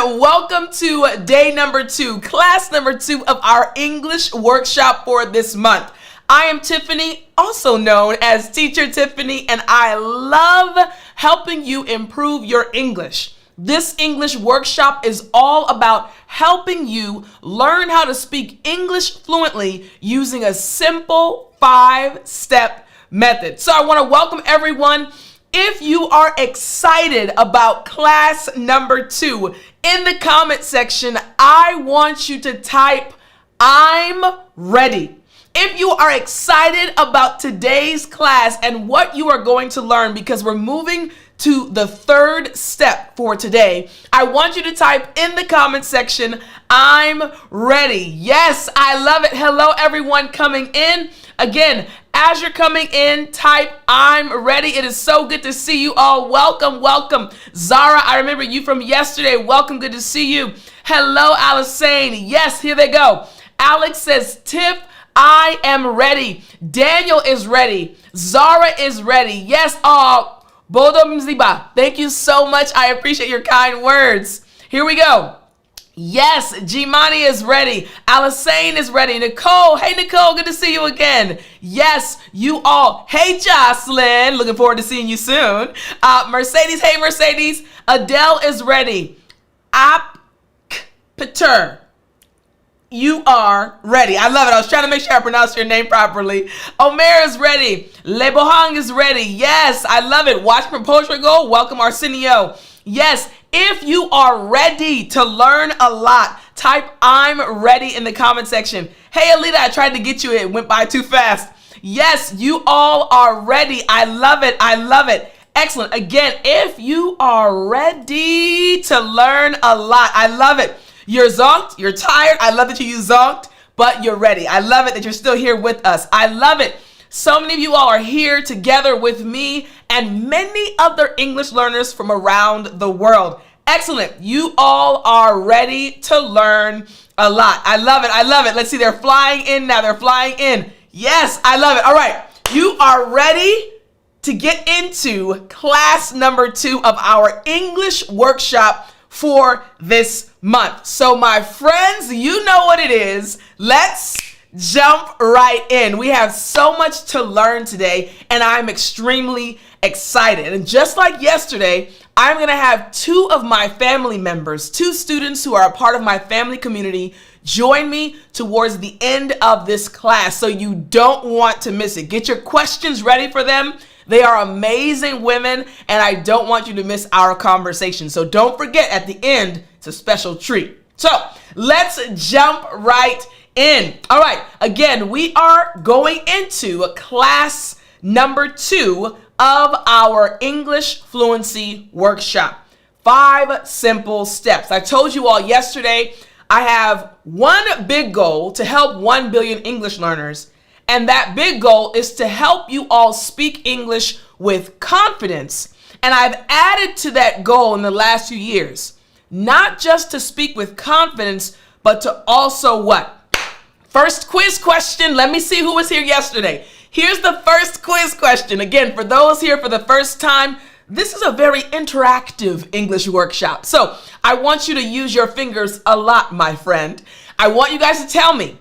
welcome to day number 2, class number 2 of our English workshop for this month. I am Tiffany, also known as Teacher Tiffany, and I love helping you improve your English. This English workshop is all about helping you learn how to speak English fluently using a simple 5-step method. So I want to welcome everyone. If you are excited about class number 2, in the comment section, I want you to type, "I'm ready." If you are excited about today's class and what you are going to learn, because we're moving to the 3rd step for today, I want you to type in the comment section, "I'm ready." Yes, I love it. Hello, everyone coming in. Again, as you're coming in, type, "I'm ready." It is so good to see you all. Welcome, welcome. Zara, I remember you from yesterday. Welcome, good to see you. Hello, Alisane. Yes, here they go. Alex says, "Tiff, I am ready." Daniel is ready. Zara is ready. Yes, Bodom Ziba. Thank you so much. I appreciate your kind words. Here we go. Yes, Jimani is ready. Alisane is ready. Nicole, hey Nicole, good to see you again. Yes, you all. Hey Jocelyn, looking forward to seeing you soon. Mercedes, hey Mercedes. Adele is ready. Peter, you are ready. I love it. I was trying to make sure I pronounced your name properly. Omer is ready. Lebohang is ready. Yes, I love it. Watch from Portugal. Welcome Arsenio. Yes, if you are ready to learn a lot, type "I'm ready" in the comment section. Hey Alita, I tried to get you. It went by too fast. Yes, you all are ready. I love it. I love it. Excellent. Again, if you are ready to learn a lot, I love it. You're zonked, you're tired. I love that you use zonked, but you're ready. I love it that you're still here with us. I love it. So many of you all are here together with me and many other English learners from around the world. Excellent. You all are ready to learn a lot. I love it. I love it. Let's see. They're flying in now. They're flying in. Yes, I love it. All right. You are ready to get into class number 2 of our English workshop for this month. So my friends, you know what it is. Let's jump right in. We have so much to learn today, and I'm extremely excited. And just like yesterday, I'm going to have 2 of my family members, 2 students who are a part of my family community, join me towards the end of this class. So you don't want to miss it. Get your questions ready for them. They are amazing women, and I don't want you to miss our conversation. So don't forget, at the end, it's a special treat. So let's jump right in. All right. Again, we are going into class number 2 of our English fluency workshop. 5 simple steps. I told you all yesterday, I have one big goal to help 1 billion English learners. And that big goal is to help you all speak English with confidence. And I've added to that goal in the last few years, not just to speak with confidence, but to also what? First quiz question. Let me see who was here yesterday. Here's the first quiz question. Again, for those here for the first time, this is a very interactive English workshop. So I want you to use your fingers a lot, my friend. I want you guys to tell me.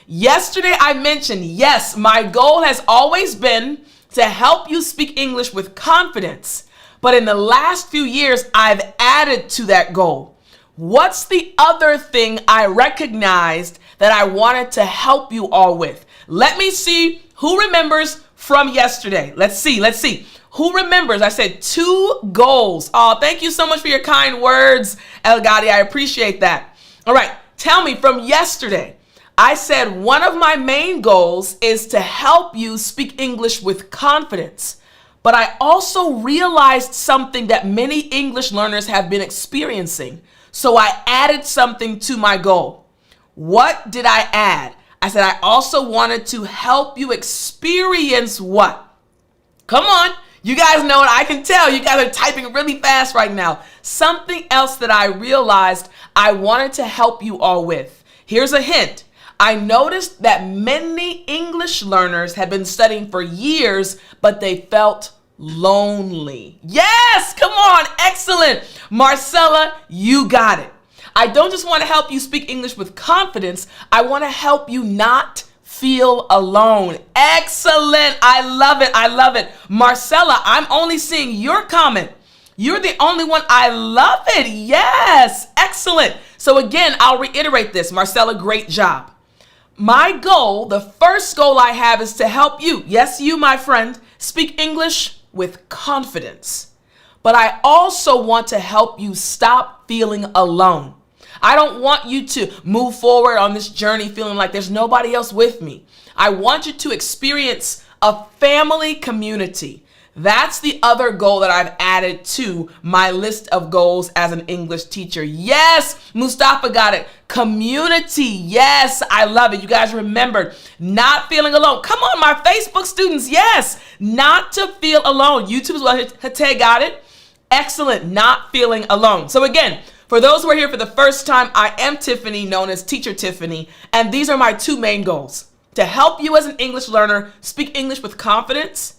Yesterday I mentioned, yes, my goal has always been to help you speak English with confidence. But in the last few years, I've added to that goal. What's the other thing I recognized that I wanted to help you all with? Let me see who remembers from yesterday. Let's see. Who remembers? I said 2 goals. Oh, thank you so much for your kind words, El Gadi. I appreciate that. All right, tell me from yesterday. I said one of my main goals is to help you speak English with confidence. But I also realized something that many English learners have been experiencing. So I added something to my goal. What did I add? I said I also wanted to help you experience what? Come on. You guys know it. I can tell you guys are typing really fast right now. Something else that I realized I wanted to help you all with. Here's a hint. I noticed that many English learners had been studying for years, but they felt lonely. Yes, come on, excellent. Marcella, you got it. I don't just want to help you speak English with confidence. I want to help you not feel alone. Excellent. I love it. I love it. Marcella, I'm only seeing your comment. You're the only one. I love it. Yes. Excellent. So again, I'll reiterate this. Marcella, great job. My goal, the first goal I have is to help you, yes, you, my friend, speak English with confidence. But I also want to help you stop feeling alone. I don't want you to move forward on this journey feeling like there's nobody else with me. I want you to experience a family community. That's the other goal that I've added to my list of goals as an English teacher. Yes, Mustafa got it. Community. Yes, I love it. You guys remembered not feeling alone. Come on, my Facebook students. Yes, not to feel alone. YouTube as well. Hate got it. Excellent. Not feeling alone. So again, for those who are here for the first time, I am Tiffany, known as Teacher Tiffany, and these are my two main goals: to help you as an English learner speak English with confidence,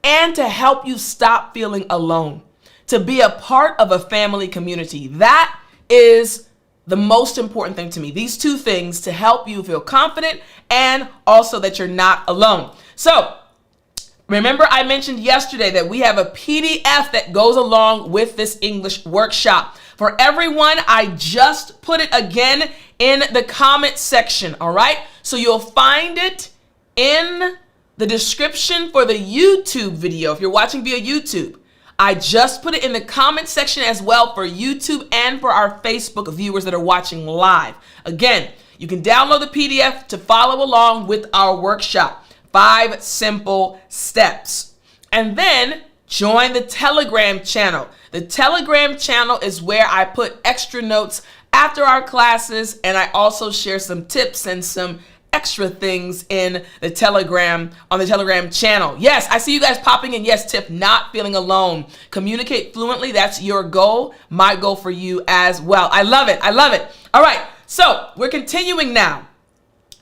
and to help you stop feeling alone, to be a part of a family community. That is the most important thing to me. These two things to help you feel confident and also that you're not alone. So remember, I mentioned yesterday that we have a PDF that goes along with this English workshop. For everyone, I just put it again in the comment section, all right? So you'll find it in the description for the YouTube video. If you're watching via YouTube, I just put it in the comment section as well for YouTube and for our Facebook viewers that are watching live. Again, you can download the PDF to follow along with our workshop. 5 simple steps. And then join the Telegram channel. The Telegram channel is where I put extra notes after our classes, and I also share some tips and some extra things in the Telegram, on the Telegram channel. Yes, I see you guys popping in. Yes, tip, not feeling alone. Communicate fluently. That's your goal. My goal for you as well. I love it. I love it. All right, so we're continuing now.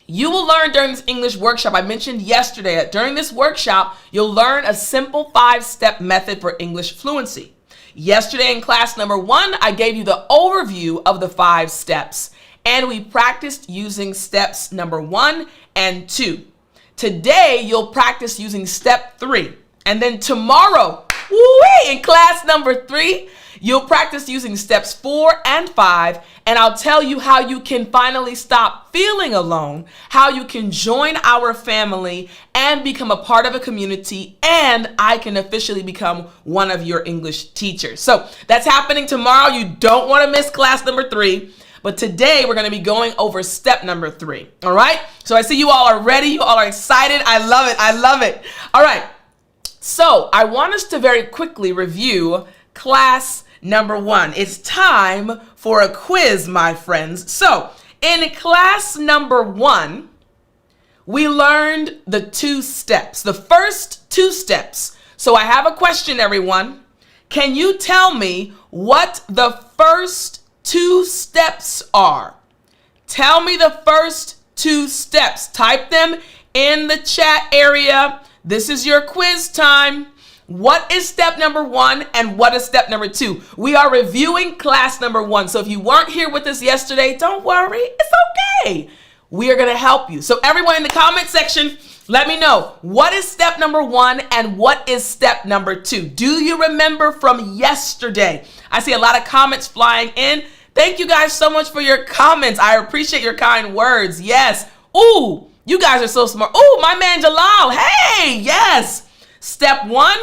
You will learn during this English workshop, I mentioned yesterday that during this workshop, you'll learn a simple 5-step method for English fluency. Yesterday in class number 1, I gave you the overview of the 5 steps, and we practiced using steps number 1 and 2. Today, you'll practice using step 3. And then tomorrow, in class number 3, you'll practice using steps 4 and 5, and I'll tell you how you can finally stop feeling alone, how you can join our family and become a part of a community, and I can officially become one of your English teachers. So that's happening tomorrow. You don't want to miss class number 3. But today we're going to be going over step number 3. All right. So I see you all are ready. You all are excited. I love it. I love it. All right. So I want us to very quickly review class number 1. It's time for a quiz, my friends. So in class number 1, we learned the 2 steps, the first 2 steps. So I have a question, everyone. Can you tell me what the first 2 steps are? Tell me the first 2 steps. Type them in the chat area. This is your quiz time. What is step number 1 and what is step number 2? We are reviewing class number 1. So if you weren't here with us yesterday, don't worry. It's okay. We are going to help you. So everyone in the comment section, let me know, what is step number 1 and what is step number 2? Do you remember from yesterday? I see a lot of comments flying in. Thank you guys so much for your comments. I appreciate your kind words. Yes. Ooh, you guys are so smart. Ooh, my man Jalal. Hey, yes. Step 1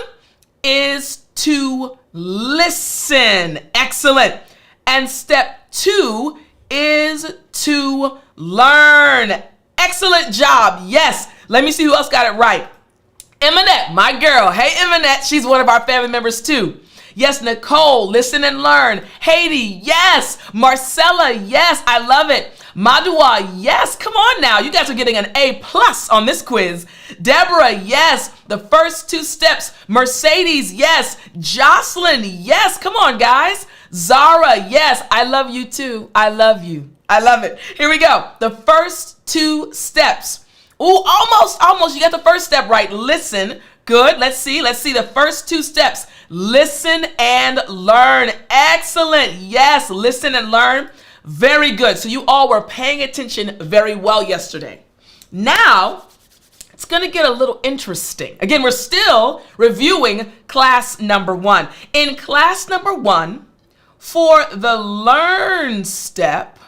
is to listen. Excellent. And step 2 is to learn. Excellent job. Yes. Let me see who else got it right. Eminette, my girl. Hey, Eminette. She's one of our family members too. Yes, Nicole, listen and learn. Haiti, yes. Marcella, yes. I love it. Madua, yes. Come on now. You guys are getting an A+ on this quiz. Deborah, yes. The first 2 steps. Mercedes, yes. Jocelyn, yes. Come on, guys. Zara, yes. I love you too. I love you. I love it. Here we go. The first 2 steps. Ooh, almost. You got the first step right. Listen. Good. Let's see the first 2 steps. Listen and learn. Excellent. Yes, listen and learn. Very good. So you all were paying attention very well yesterday. Now, it's going to get a little interesting. Again, we're still reviewing class number 1. In class number 1, for the learn step,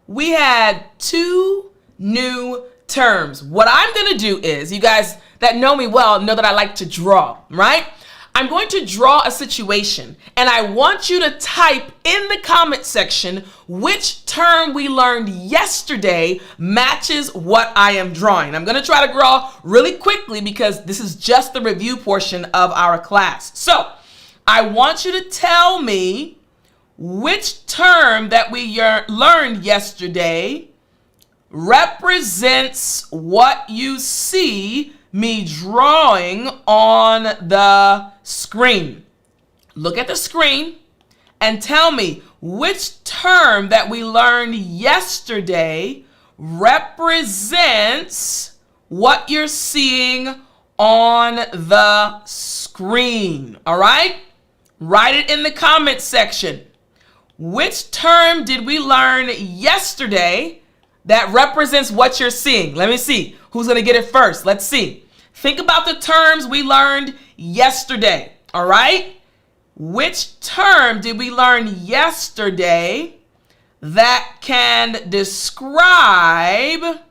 we had 2 new terms. What I'm going to do is, you guys that know me well know that I like to draw, right? I'm going to draw a situation, and I want you to type in the comment section which term we learned yesterday matches what I am drawing. I'm going to try to draw really quickly because this is just the review portion of our class. So I want you to tell me which term that we learned yesterday represents what you see me drawing on the screen. Look at the screen and tell me which term that we learned yesterday represents what you're seeing on the screen. All right? Write it in the comment section. Which term did we learn yesterday that represents what you're seeing? Let me see. Who's going to get it first? Let's see. Think about the terms we learned yesterday. All right? Which term did we learn yesterday that can describe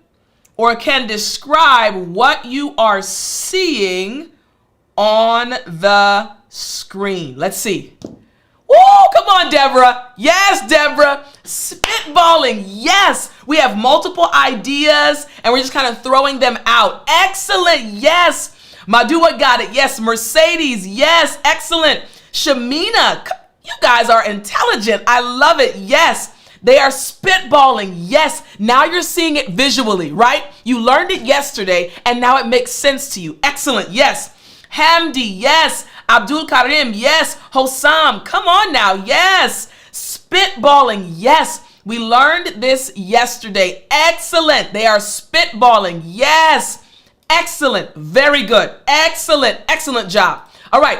what you are seeing on the screen? Let's see. Woo, come on, Deborah. Yes, Deborah. Spitballing. Yes. We have multiple ideas and we're just kind of throwing them out. Excellent. Yes. Madua got it. Yes. Mercedes. Yes. Excellent. Shamina. You guys are intelligent. I love it. Yes. They are spitballing. Yes. Now you're seeing it visually, right? You learned it yesterday and now it makes sense to you. Excellent. Yes. Hamdi. Yes. Abdul Karim, yes. Hossam, come on now, yes. Spitballing, yes. We learned this yesterday. Excellent. They are spitballing, yes. Excellent. Very good. Excellent. Excellent job. All right.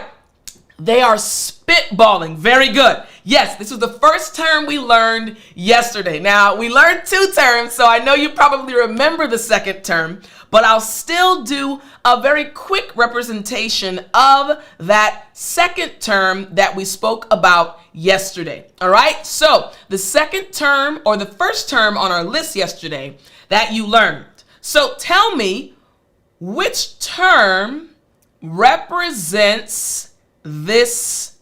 They are spitballing. Very good. Yes, this was the first term we learned yesterday. Now, we learned 2 terms, so I know you probably remember the second term, but I'll still do a very quick representation of that second term that we spoke about yesterday. All right, so the second term or the first term on our list yesterday that you learned. So tell me which term represents this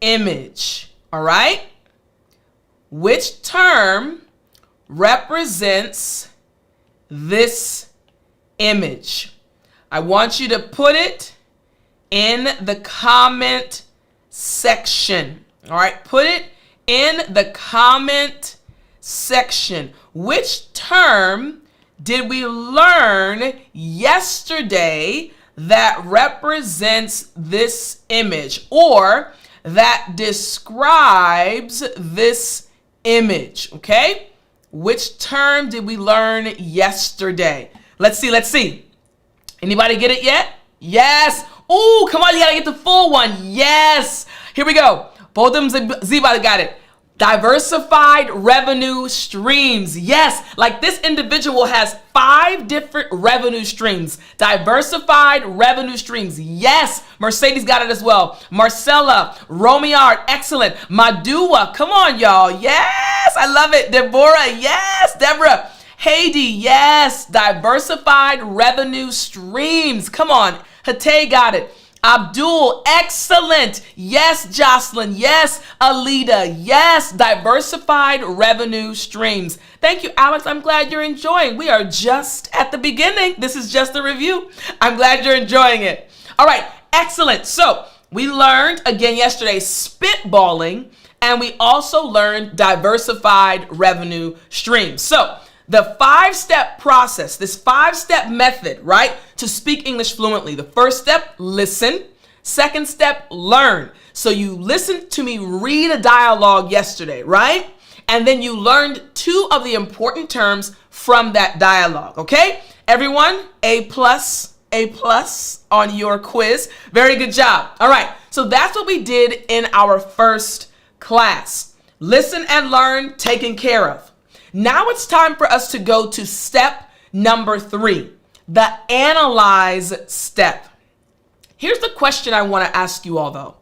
image. All right, which term represents this image? I want you to put it in the comment section. All right, put it in the comment section. Which term did we learn yesterday that represents this image or that describes this image? Okay, which term did we learn yesterday? Let's see. Anybody get it yet? Yes. Ooh, come on, you gotta get the full one. Yes. Here we go. Bodum Ziba got it. Diversified revenue streams. Yes, like this individual has 5 different revenue streams. Diversified revenue streams. Yes, Mercedes got it as well. Marcella, Romiard, excellent. Madua, come on, y'all. Yes, I love it. Deborah, yes. Deborah. Haiti, yes. Diversified revenue streams. Come on. Hate got it. Abdul, excellent. Yes, Jocelyn. Yes, Alita. Yes, diversified revenue streams. Thank you, Alex. I'm glad you're enjoying. We are just at the beginning. This is just a review. I'm glad you're enjoying it. All right, excellent. So we learned again yesterday spitballing, and we also learned diversified revenue streams. So the 5-step process, this 5-step method, right, to speak English fluently. The first step, listen. Second step, learn. So you listened to me read a dialogue yesterday, right? And then you learned 2 of the important terms from that dialogue, okay? Everyone, A+ on your quiz. Very good job. All right, so that's what we did in our first class. Listen and learn, taken care of. Now it's time for us to go to step number 3, the analyze step. Here's the question I want to ask you all though.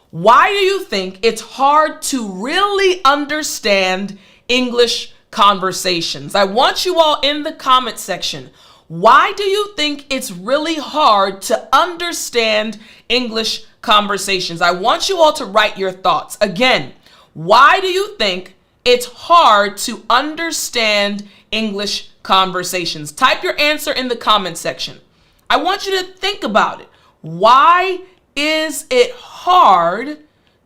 Why do you think it's hard to really understand English conversations? I want you all in the comment section. Why do you think it's really hard to understand English conversations? I want you all to write your thoughts. Again, why do you think it's hard to understand English conversations? Type your answer in the comment section. I want you to think about it. Why is it hard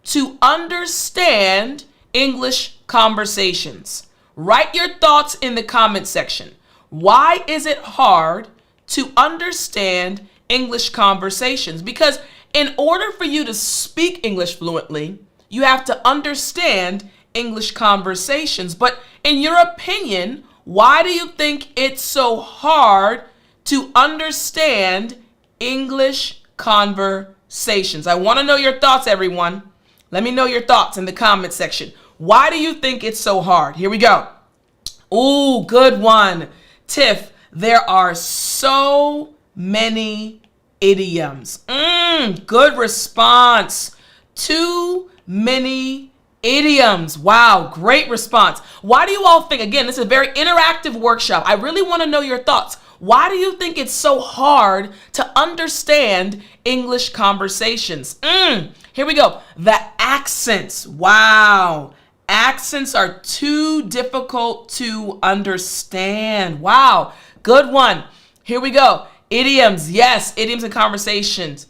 to understand English conversations? Write your thoughts in the comment section. Why is it hard to understand English conversations? Because in order for you to speak English fluently, you have to understand English conversations. But in your opinion, why do you think it's so hard to understand English conversations? I want to know your thoughts, everyone. Let me know your thoughts in the comment section. Why do you think it's so hard? Here we go. Ooh, good one. Tiff, there are so many idioms. Good response. Too many idioms. Wow, great response. Why do you all think, again, this is a very interactive workshop. I really want to know your thoughts. Why do you think it's so hard to understand English conversations? Here we go. The accents. Wow. Accents are too difficult to understand. Wow. Good one. Here we go. Idioms. Yes, idioms and conversations.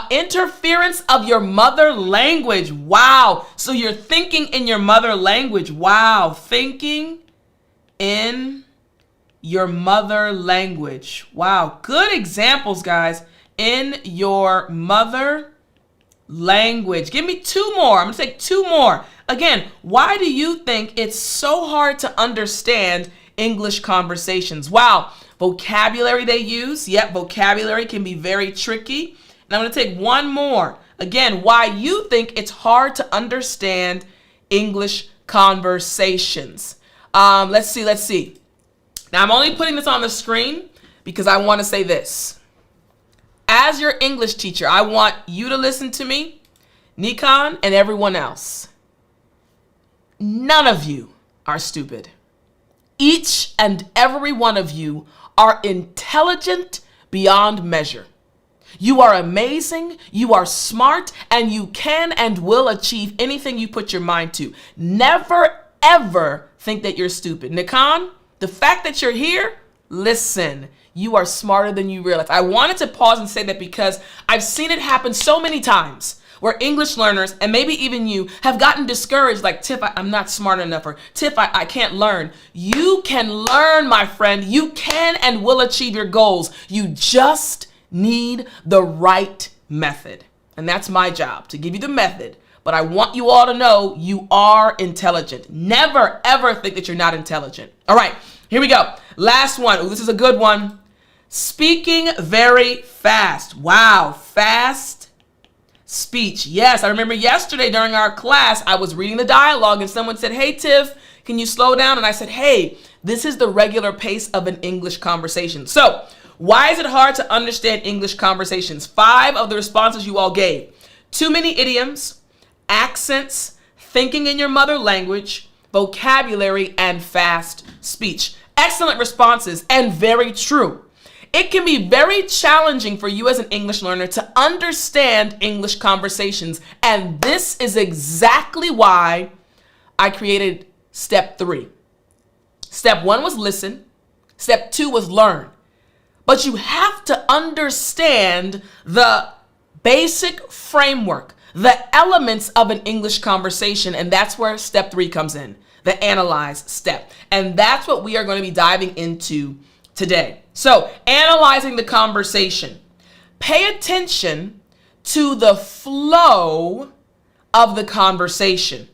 Interference of your mother language. Wow. So you're thinking in your mother language. Wow. Thinking in your mother language. Wow. Good examples, guys. In your mother language. Give me 2 more. I'm going to take 2 more. Again, why do you think it's so hard to understand English conversations? Wow. Vocabulary they use. Yep, vocabulary can be very tricky. And I'm going to take 1 more. Again, why you think it's hard to understand English conversations. Let's see. Now, I'm only putting this on the screen because I want to say this. As your English teacher, I want you to listen to me, Nikon, and everyone else. None of you are stupid. Each and every one of you are intelligent beyond measure. You are amazing, you are smart, and you can and will achieve anything you put your mind to. Never, ever think that you're stupid. Nikan, the fact that you're here, listen, you are smarter than you realize. I wanted to pause and say that because I've seen it happen so many times where English learners, and maybe even you, have gotten discouraged, like, Tiff, I'm not smart enough, or Tiff, I can't learn. You can learn, my friend. You can and will achieve your goals. You just need the right method. And that's my job, to give you the method. But I want you all to know you are intelligent. Never, ever think that you're not intelligent. All right, here we go. Last one. Ooh, this is a good one. Speaking very fast. Wow, fast speech. Yes, I remember yesterday during our class, I was reading the dialogue and someone said, hey, Tiff, can you slow down? And I said, hey, this is the regular pace of an English conversation. So why is it hard to understand English conversations? 5 of the responses you all gave. Too many idioms, accents, thinking in your mother language, vocabulary, and fast speech. Excellent responses and very true. It can be very challenging for you as an English learner to understand English conversations. And this is exactly why I created step 3. Step 1 was listen. Step 2 was learn. But you have to understand the basic framework, the elements of an English conversation. And that's where step 3 comes in, the analyze step. And that's what we are going to be diving into today. So, analyzing the conversation. Pay attention to the flow of the conversation.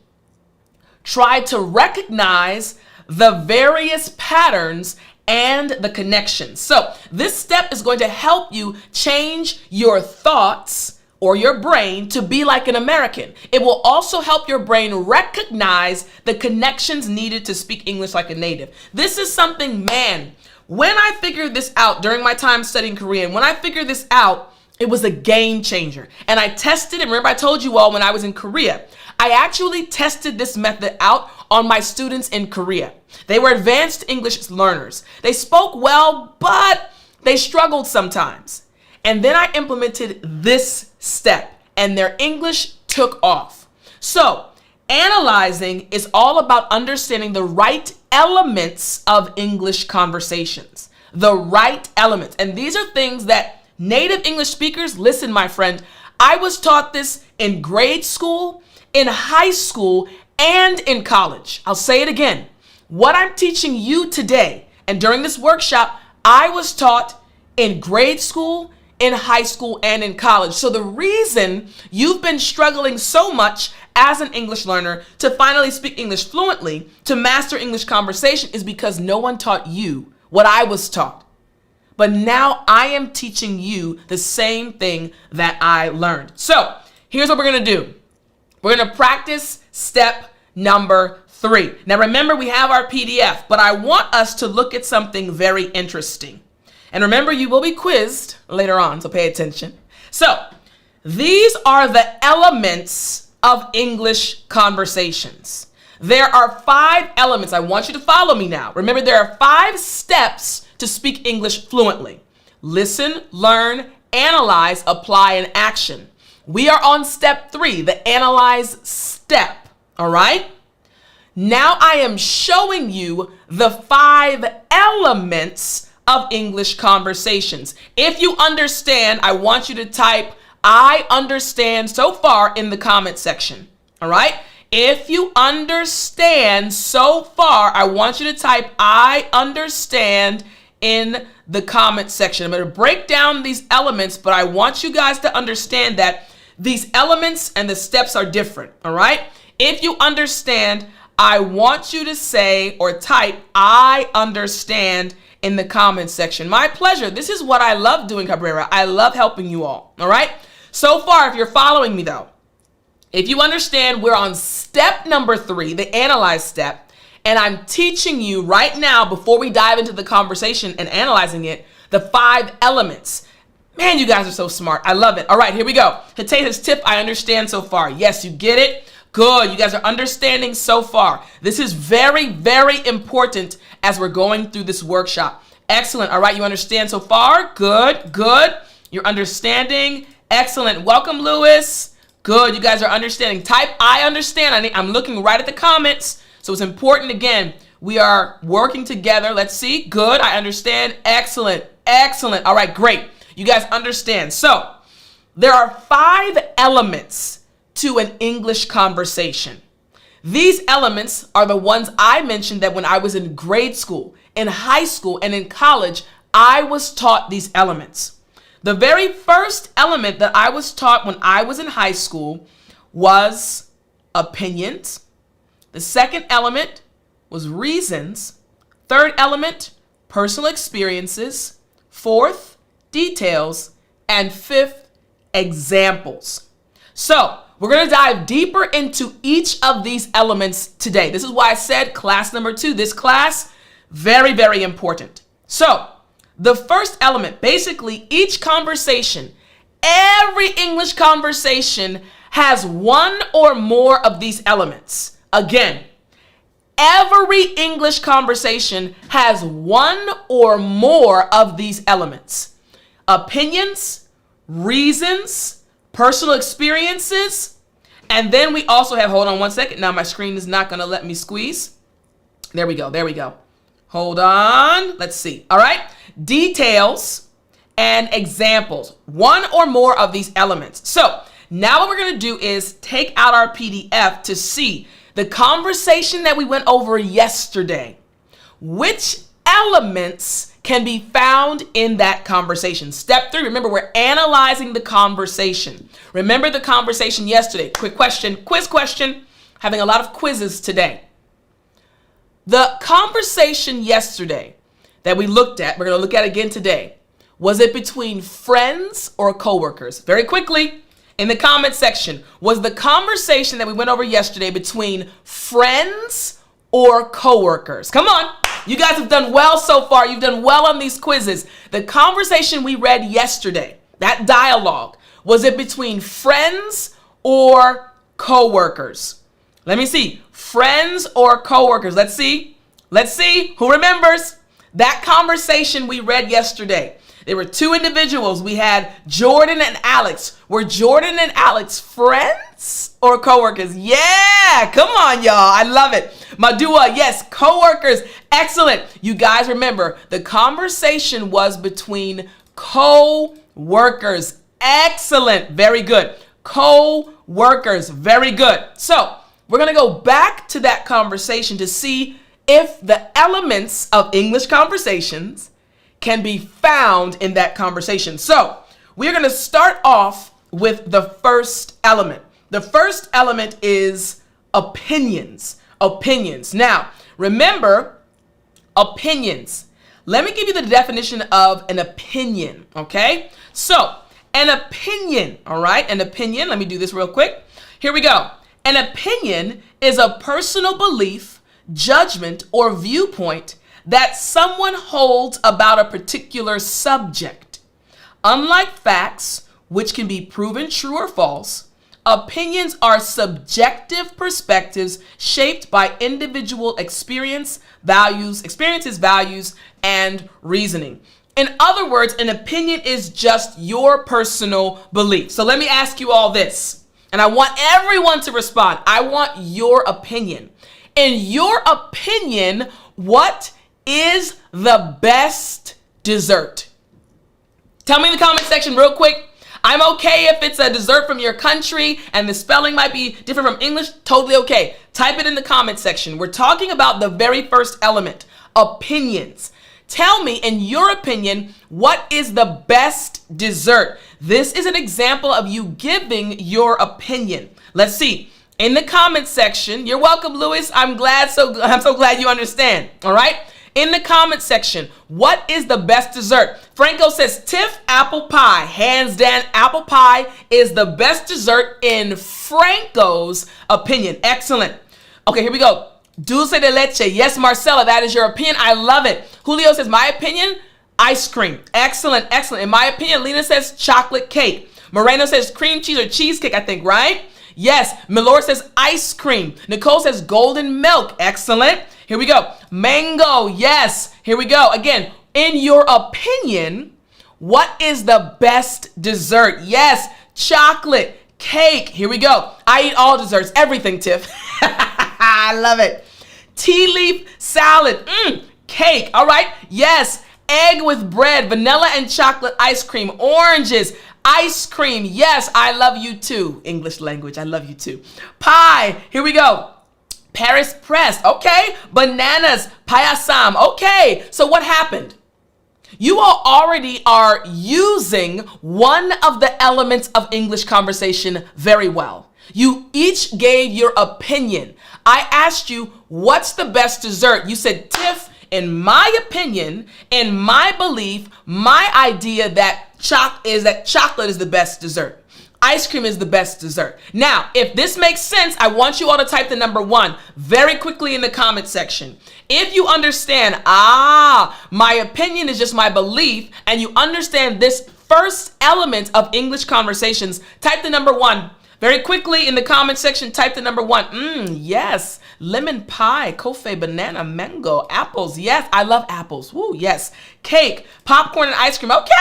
Try to recognize the various patterns and the connections. So, this step is going to help you change your thoughts or your brain to be like an American. It will also help your brain recognize the connections needed to speak English like a native. This is something, man, when I figured this out during my time studying Korean, when I figured this out, it was a game changer. And I tested it. Remember I told you all when I was in Korea, I actually tested this method out on my students in Korea. They were advanced English learners. They spoke well, but they struggled sometimes. And then I implemented this step and their English took off. So analyzing is all about understanding the right elements of English conversations. The right elements. And these are things that native English speakers, listen, my friend, I was taught this in grade school, in high school, and in college. I'll say it again. What I'm teaching you today and during this workshop, I was taught in grade school, in high school, and in college. So the reason you've been struggling so much as an English learner to finally speak English fluently, to master English conversation, is because no one taught you what I was taught. But now I am teaching you the same thing that I learned. So here's what we're going to do. We're going to practice step number 3. Now remember, we have our PDF, but I want us to look at something very interesting. And remember, you will be quizzed later on, so pay attention. So these are the elements of English conversations. There are 5 elements. I want you to follow me now. Remember, there are 5 steps to speak English fluently. Listen, learn, analyze, apply, and action. We are on step 3, the analyze step. All right? Now I am showing you the 5 elements of English conversations. If you understand, I want you to type I understand so far in the comment section. All right? If you understand so far, I want you to type I understand in the comment section. I'm going to break down these elements, but I want you guys to understand that these elements and the steps are different. All right? If you understand, I want you to say or type I understand in the comments section. My pleasure. This is what I love doing, Cabrera. I love helping you all. All right. So far, if you're following me though, if you understand, we're on step number 3, the analyze step. And I'm teaching you right now, before we dive into the conversation and analyzing it, the 5 elements. Man, you guys are so smart. I love it. All right, here we go. Tate's tip, I understand so far. Yes, you get it. Good. You guys are understanding so far. This is very, very important as we're going through this workshop. Excellent. All right, you understand so far? Good, good. You're understanding. Excellent. Welcome, Lewis. Good. You guys are understanding. Type I understand. I'm looking right at the comments. So it's important. Again, we are working together. Let's see. Good. I understand. Excellent. Excellent. All right, great. You guys understand. So there are 5 elements to an English conversation. These elements are the ones I mentioned that when I was in grade school, in high school, and in college, I was taught these elements. The very first element that I was taught when I was in high school was opinions. The second element was reasons. Third element, personal experiences. Fourth, details. And fifth, examples. So we're going to dive deeper into each of these elements today. This is why I said class number 2. This class, very, very important. So the first element, basically each conversation, every English conversation has one or more of these elements. Again, every English conversation has one or more of these elements. Opinions, reasons, personal experiences, and then we also have, hold on one second. Now my screen is not going to let me squeeze. There we go. There we go. Hold on. Let's see. All right. Details and examples. One or more of these elements. So now what we're going to do is take out our PDF to see the conversation that we went over yesterday. Which elements can be found in that conversation? Step 3, remember, we're analyzing the conversation. Remember the conversation yesterday. Quick question, quiz question. Having a lot of quizzes today. The conversation yesterday that we looked at, we're going to look at again today. Was it between friends or coworkers? Very quickly, in the comment section, was the conversation that we went over yesterday between friends or coworkers? Come on. You guys have done well so far. You've done well on these quizzes. The conversation we read yesterday, that dialogue, was it between friends or coworkers? Let me see. Friends or coworkers? Let's see. Let's see who remembers that conversation we read yesterday. There were two individuals. We had Jordan and Alex. Were Jordan and Alex friends or coworkers? Yeah, come on, y'all. I love it. Madua, yes, coworkers. Excellent. You guys remember, the conversation was between co-workers. Excellent. Very good. Co-workers. Very good. So we're going to go back to that conversation to see if the elements of English conversations can be found in that conversation. So we're going to start off with the first element. The first element is opinions. Opinions. Now, remember, opinions. Let me give you the definition of an opinion, okay? So, an opinion, all right? An opinion, let me do this real quick. Here we go. An opinion is a personal belief, judgment, or viewpoint that someone holds about a particular subject. Unlike facts, which can be proven true or false, opinions are subjective perspectives shaped by individual experiences, values, and reasoning. In other words, an opinion is just your personal belief. So let me ask you all this, and I want everyone to respond. I want your opinion. In your opinion, what is the best dessert? Tell me in the comment section real quick. I'm okay if it's a dessert from your country and the spelling might be different from English. Totally okay. Type it in the comment section. We're talking about the very first element, opinions. Tell me, in your opinion, what is the best dessert? This is an example of you giving your opinion. Let's see. In the comment section, you're welcome, Louis. I'm so glad you understand. All right. In the comment section, what is the best dessert? Franco says, Tiff, apple pie. Hands down, apple pie is the best dessert in Franco's opinion. Excellent. Okay, here we go. Dulce de leche. Yes, Marcella, that is your opinion. I love it. Julio says, my opinion, ice cream. Excellent, excellent. In my opinion, Lena says chocolate cake. Moreno says cream cheese or cheesecake, I think, right? Yes. Milor says ice cream. Nicole says golden milk. Excellent. Here we go. Mango. Yes. Here we go. Again, in your opinion, what is the best dessert? Yes. Chocolate cake. Here we go. I eat all desserts. Everything, Tiff. I love it. Tea leaf salad. Cake. All right. Yes. Egg with bread. Vanilla and chocolate ice cream. Oranges. Ice cream. Yes, I love you too. English language. I love you too. Pie. Here we go. Paris pressed. Okay. Bananas. Payasam. Okay. So what happened? You all already are using one of the elements of English conversation very well. You each gave your opinion. I asked you, what's the best dessert? You said, Tiff, in my opinion, in my belief, my idea that chocolate is the best dessert. Ice cream is the best dessert. Now, if this makes sense, I want you all to type the number 1 very quickly in the comment section. If you understand, my opinion is just my belief, and you understand this first element of English conversations, type the number 1. Very quickly in the comment section, type the number 1. Yes. Lemon pie, coffee, banana, mango, apples. Yes, I love apples. Woo, yes. Cake, popcorn, and ice cream. Okay.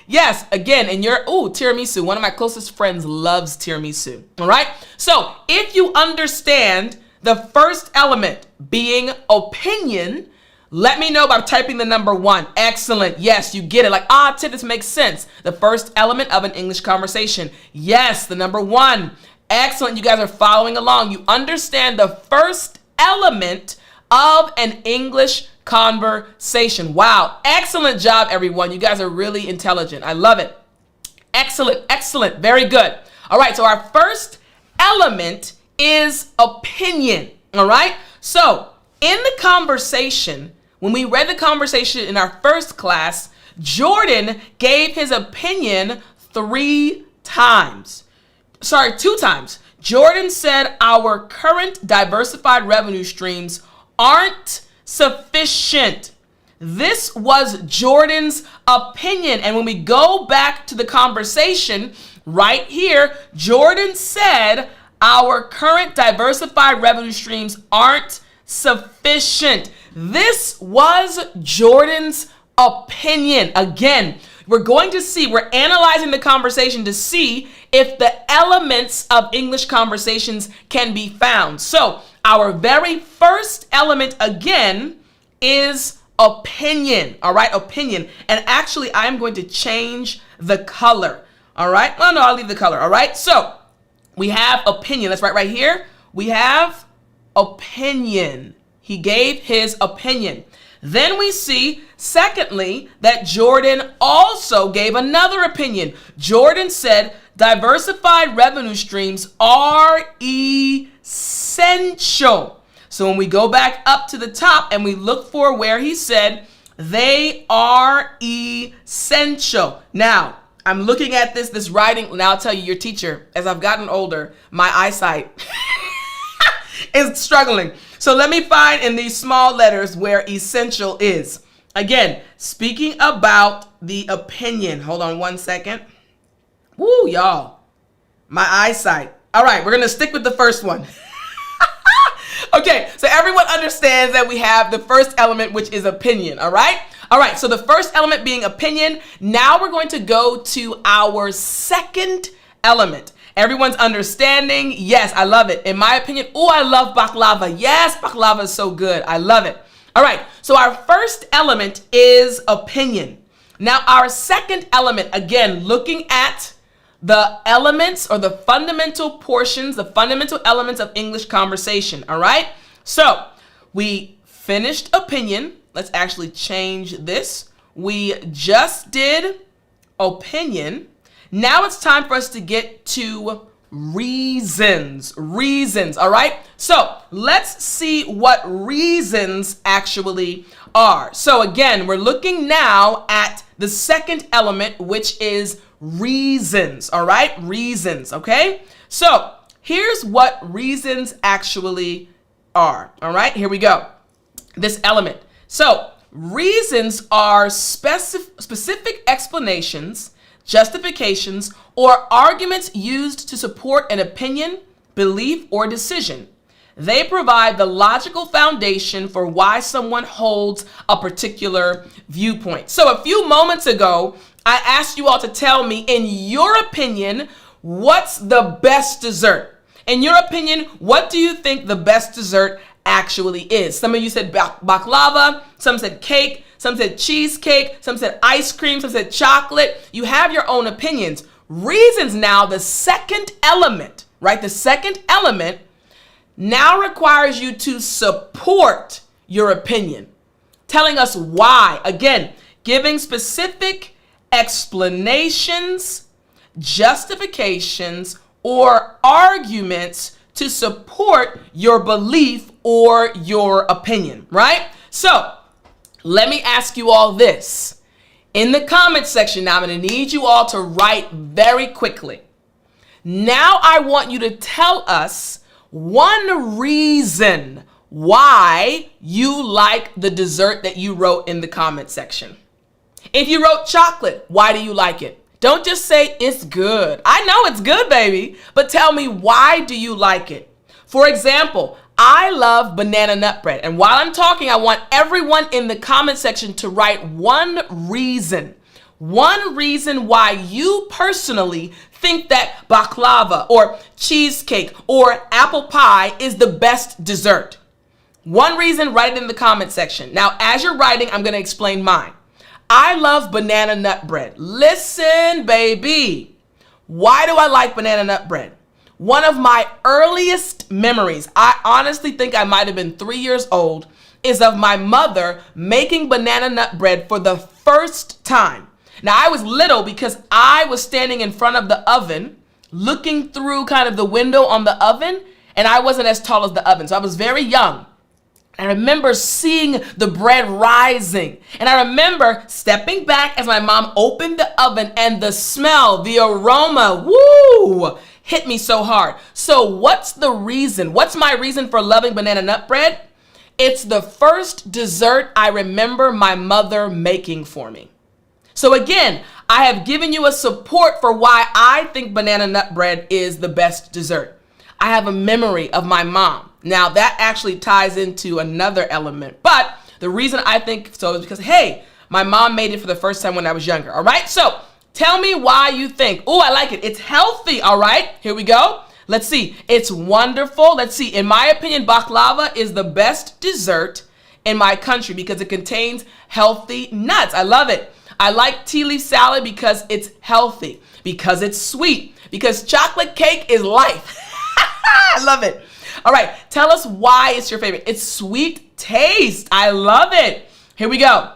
Yes, again, and tiramisu. One of my closest friends loves tiramisu. All right. So if you understand the first element being opinion, let me know by typing the number 1. Excellent. Yes, you get it. Like, Tiff, this makes sense. The first element of an English conversation. Yes, the number 1. Excellent. You guys are following along. You understand the first element of an English conversation. Wow. Excellent job, everyone. You guys are really intelligent. I love it. Excellent. Excellent. Very good. All right. So our first element is opinion. All right. So in the conversation, when we read the conversation in our first class, Jordan gave his opinion 3 times. two times. Jordan said our current diversified revenue streams aren't sufficient. This was Jordan's opinion. And when we go back to the conversation right here, Jordan said our current diversified revenue streams aren't sufficient. This was Jordan's opinion. Again, we're analyzing the conversation to see if the elements of English conversations can be found. So our very first element again is opinion. All right, opinion. And actually, I'm going to change the color. All right. Oh, no, I'll leave the color. All right. So we have opinion. Let's write right here. We have opinion. He gave his opinion. Then we see, secondly, that Jordan also gave another opinion. Jordan said diversified revenue streams are essential. So when we go back up to the top and we look for where he said they are essential. Now, I'm looking at this writing. Now I'll tell you, your teacher, as I've gotten older, my eyesight is struggling. So let me find in these small letters where essential is. Again, speaking about the opinion. Hold on one second. Woo, y'all. My eyesight. All right, we're going to stick with the first one. Okay, so everyone understands that we have the first element, which is opinion. All right. All right, so the first element being opinion. Now we're going to go to our second element. Everyone's understanding. Yes, I love it. In my opinion, oh, I love baklava. Yes, baklava is so good. I love it. All right, so our first element is opinion. Now our second element, again, looking at the elements or the fundamental portions, the fundamental elements of English conversation. All right, so we finished opinion. Let's actually change this. We just did opinion. Now it's time for us to get to reasons. Reasons, all right? So let's see what reasons actually are. So again, we're looking now at the second element, which is reasons, all right? Reasons, okay? So here's what reasons actually are, all right? Here we go. This element. So reasons are specific explanations, justifications, or arguments used to support an opinion, belief, or decision. They provide the logical foundation for why someone holds a particular viewpoint. So a few moments ago, I asked you all to tell me, in your opinion, what's the best dessert? In your opinion, what do you think the best dessert actually is? Some of you said baklava, some said cake, some said cheesecake, some said ice cream, some said chocolate. You have your own opinions. Reasons now, the second element, right? The second element now requires you to support your opinion, telling us why. Again, giving specific explanations, justifications, or arguments to support your belief or your opinion, right? So let me ask you all this. In the comment section now, I'm going to need you all to write very quickly. Now I want you to tell us one reason why you like the dessert that you wrote in the comment section. If you wrote chocolate, why do you like it? Don't just say it's good. I know it's good, baby, but tell me, why do you like it? For example, I love banana nut bread. And while I'm talking, I want everyone in the comment section to write one reason why you personally think that baklava or cheesecake or apple pie is the best dessert. One reason, write it in the comment section. Now, as you're writing, I'm going to explain mine. I love banana nut bread. Listen, baby. Why do I like banana nut bread? One of my earliest memories, I honestly think I might have been 3 years old, is of my mother making banana nut bread for the first time. Now, I was little because I was standing in front of the oven, looking through kind of the window on the oven, and I wasn't as tall as the oven, so I was very young. I remember seeing the bread rising, and I remember stepping back as my mom opened the oven, and the smell, the aroma, woo, hit me so hard. So what's the reason? What's my reason for loving banana nut bread? It's the first dessert I remember my mother making for me. So again, I have given you a support for why I think banana nut bread is the best dessert. I have a memory of my mom. Now that actually ties into another element, but the reason I think so is because, hey, my mom made it for the first time when I was younger. All right. So tell me why you think, oh, I like it. It's healthy. All right. Here we go. Let's see. It's wonderful. Let's see. In my opinion, baklava is the best dessert in my country because it contains healthy nuts. I love it. I like tea leaf salad because it's healthy, because it's sweet, because chocolate cake is life. I love it. All right. Tell us why it's your favorite. It's sweet taste. I love it. Here we go.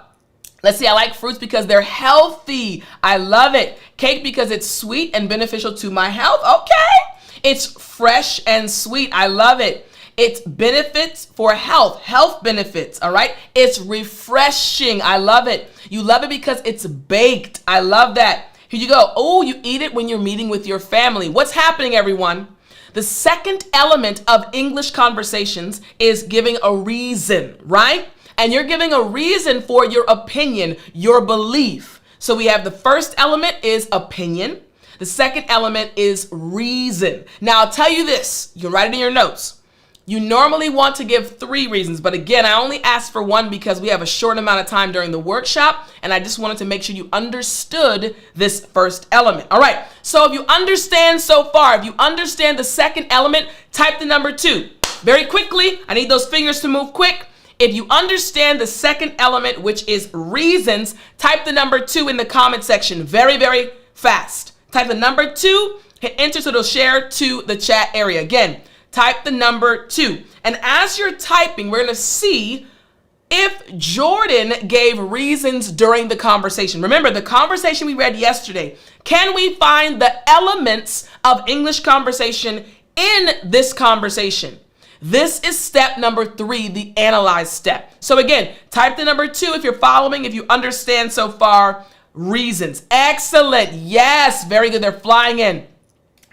Let's see. I like fruits because they're healthy. I love it. Cake because it's sweet and beneficial to my health. Okay. It's fresh and sweet. I love it. It's benefits for health, health benefits, all right? It's refreshing. I love it. You love it because it's baked. I love that. Here you go. Oh, you eat it when you're meeting with your family. What's happening, everyone? The second element of English conversations is giving a reason, right? And you're giving a reason for your opinion, your belief. So we have the first element is opinion. The second element is reason. Now, I'll tell you this. You can write it in your notes. You normally want to give 3 reasons, but again, I only asked for 1 because we have a short amount of time during the workshop, and I just wanted to make sure you understood this first element. All right, so if you understand so far, if you understand the second element, type the number 2. Very quickly, I need those fingers to move quick. If you understand the second element, which is reasons, type the number 2 in the comment section very, very fast. Type the number 2, hit enter so it'll share to the chat area. Again, type the number 2. And as you're typing, we're going to see if Jordan gave reasons during the conversation. Remember, the conversation we read yesterday. Can we find the elements of English conversation in this conversation? This is step number 3, the analyze step. So again, type the number 2 if you're following, if you understand so far. Reasons. Excellent. Yes. Very good. They're flying in.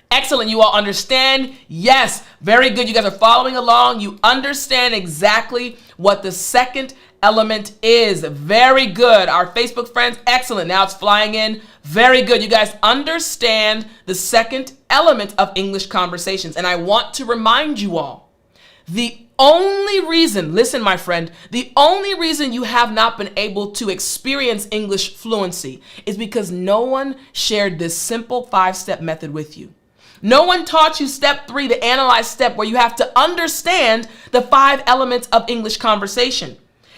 Excellent. You all understand? Yes. Very good. You guys are following along. You understand exactly what the second element is. Very good. Our Facebook friends. Excellent. Now it's flying in. Very good. You guys understand the second element of English conversations. And I want to remind you all, the only reason, listen, my friend, the only reason you have not been able to experience English fluency is because no one shared this simple 5-step method with you. No one taught you step 3, the analyze step, where you have to understand the 5 elements of English conversation.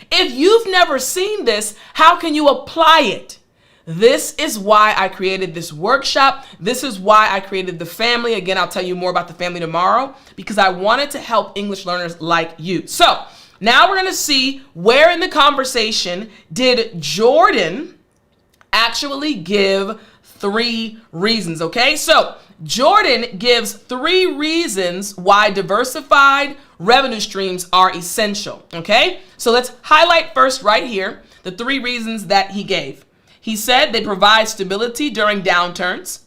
If you've never seen this, how can you apply it? This is why I created this workshop. This is why I created the family. Again, I'll tell you more about the family tomorrow because I wanted to help English learners like you. So now we're going to see where in the conversation did Jordan actually give 3 reasons, okay? So Jordan gives 3 reasons why diversified revenue streams are essential, okay? So let's highlight first right here the 3 reasons that he gave. He said they provide stability during downturns,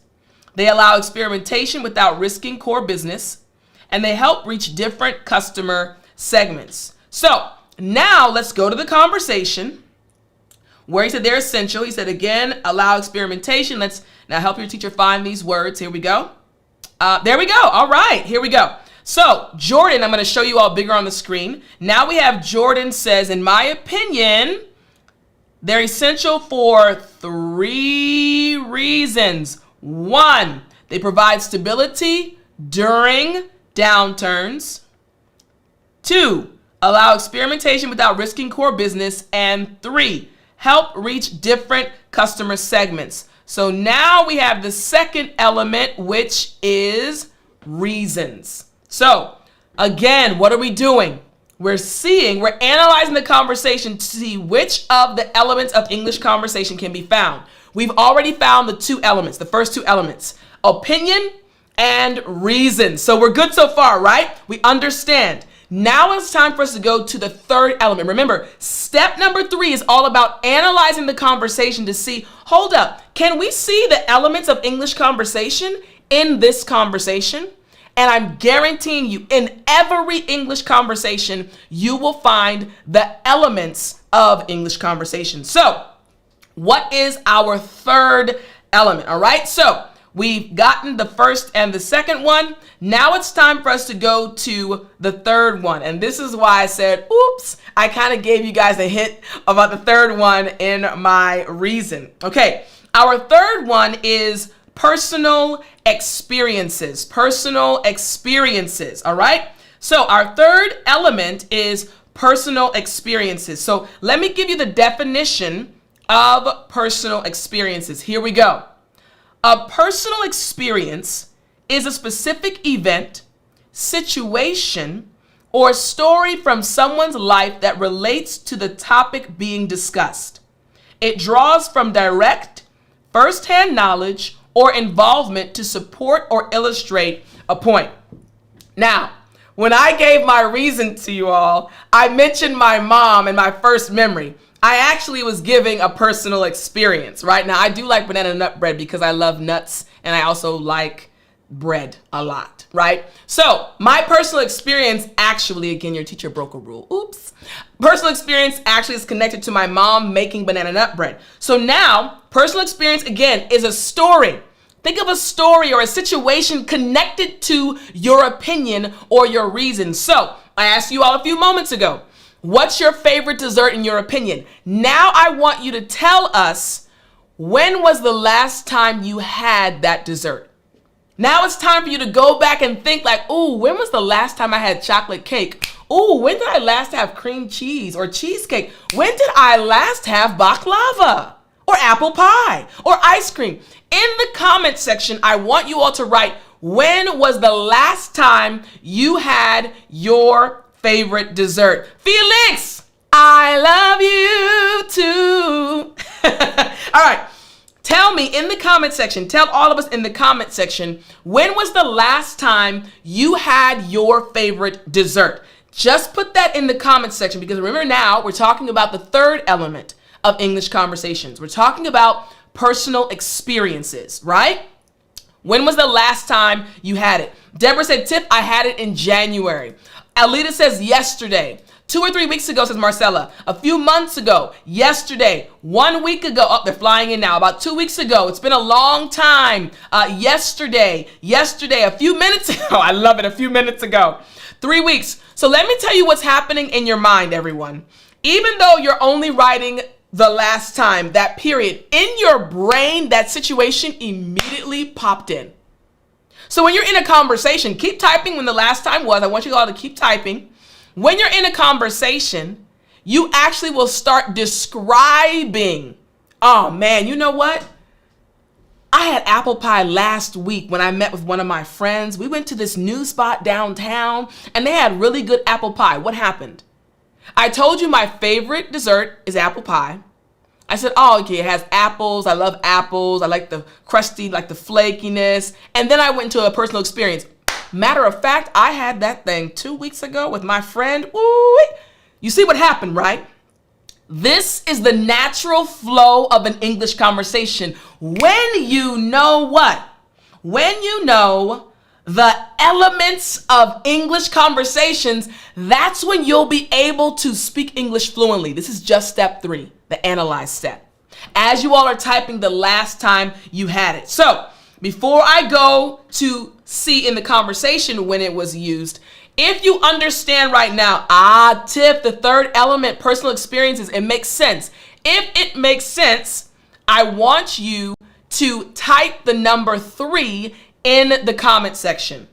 they allow experimentation without risking core business, and they help reach different customer segments. So now let's go to the conversation where he said they're essential. He said, again, allow experimentation. Let's now help your teacher find these words. Here we go. There we go. All right, here we go. So Jordan, I'm going to show you all bigger on the screen. Now we have Jordan says, in my opinion, they're essential for 3 reasons. 1, they provide stability during downturns. 2, allow experimentation without risking core business. And 3, help reach different customer segments. So now we have the second element, which is reasons. So again, what are we doing? We're analyzing the conversation to see which of the elements of English conversation can be found. We've already found the 2 elements, the first 2 elements, opinion and reason. So we're good so far, right? We understand. Now it's time for us to go to the 3rd element. Remember, step number 3 is all about analyzing the conversation to see, hold up, can we see the elements of English conversation in this conversation. And I'm guaranteeing you, in every English conversation, you will find the elements of English conversation. So, what is our third element? All right, so we've gotten the first and the second one. Now it's time for us to go to the third one. And this is why I said, oops, I kind of gave you guys a hint about the third one in my reason. Okay, our third one is personal experiences. Personal experiences, all right? So our third element is personal experiences. So let me give you the definition of personal experiences. Here we go. A personal experience is a specific event, situation, or story from someone's life that relates to the topic being discussed. It draws from direct, first-hand knowledge or involvement to support or illustrate a point. Now, when I gave my reason to you all, I mentioned my mom and my first memory. I actually was giving a personal experience, right? Now, I do like banana nut bread because I love nuts, and I also like bread a lot, right? So my personal experience actually, again, your teacher broke a rule. Oops. Personal experience actually is connected to my mom making banana nut bread. So now personal experience, again, is a story. Think of a story or a situation connected to your opinion or your reason. So I asked you all a few moments ago, what's your favorite dessert in your opinion? Now I want you to tell us, when was the last time you had that dessert? Now it's time for you to go back and think like, oh, when was the last time I had chocolate cake? Oh, when did I last have cream cheese or cheesecake? When did I last have baklava or apple pie or ice cream? In the comment section, I want you all to write, when was the last time you had your favorite dessert? Felix, I love you too. All right. Tell me in the comment section, tell all of us in the comment section, when was the last time you had your favorite dessert? Just put that in the comment section, because remember, now we're talking about the third element of English conversations. We're talking about personal experiences, right? When was the last time you had it? Deborah said, Tiff, I had it in January. Alita says yesterday. 2 or 3 weeks ago, says Marcella. A few months ago, yesterday, 1 week ago. Oh, they're flying in now. About 2 weeks ago. It's been a long time. Yesterday, a few minutes ago. I love it. A few minutes ago. 3 weeks. So let me tell you what's happening in your mind, everyone. Even though you're only writing the last time, that period, in your brain, that situation immediately popped in. So when you're in a conversation, keep typing when the last time was. I want you all to keep typing. When you're in a conversation, you actually will start describing, oh man, you know what? I had apple pie last week when I met with one of my friends. We went to this new spot downtown and they had really good apple pie. What happened? I told you my favorite dessert is apple pie. I said, oh, okay, it has apples. I love apples. I like the crusty, like the flakiness. And then I went into a personal experience. Matter of fact, I had that thing 2 weeks ago with my friend. Ooh, you see what happened, right? This is the natural flow of an English conversation. When you know what? When you know the elements of English conversations, that's when you'll be able to speak English fluently. This is just step 3, the analyze step. As you all are typing the last time you had it. So before I go to see in the conversation when it was used, if you understand right now, Tiff, the third element, personal experiences, it makes sense. If it makes sense, I want you to type the number 3 in the comment section.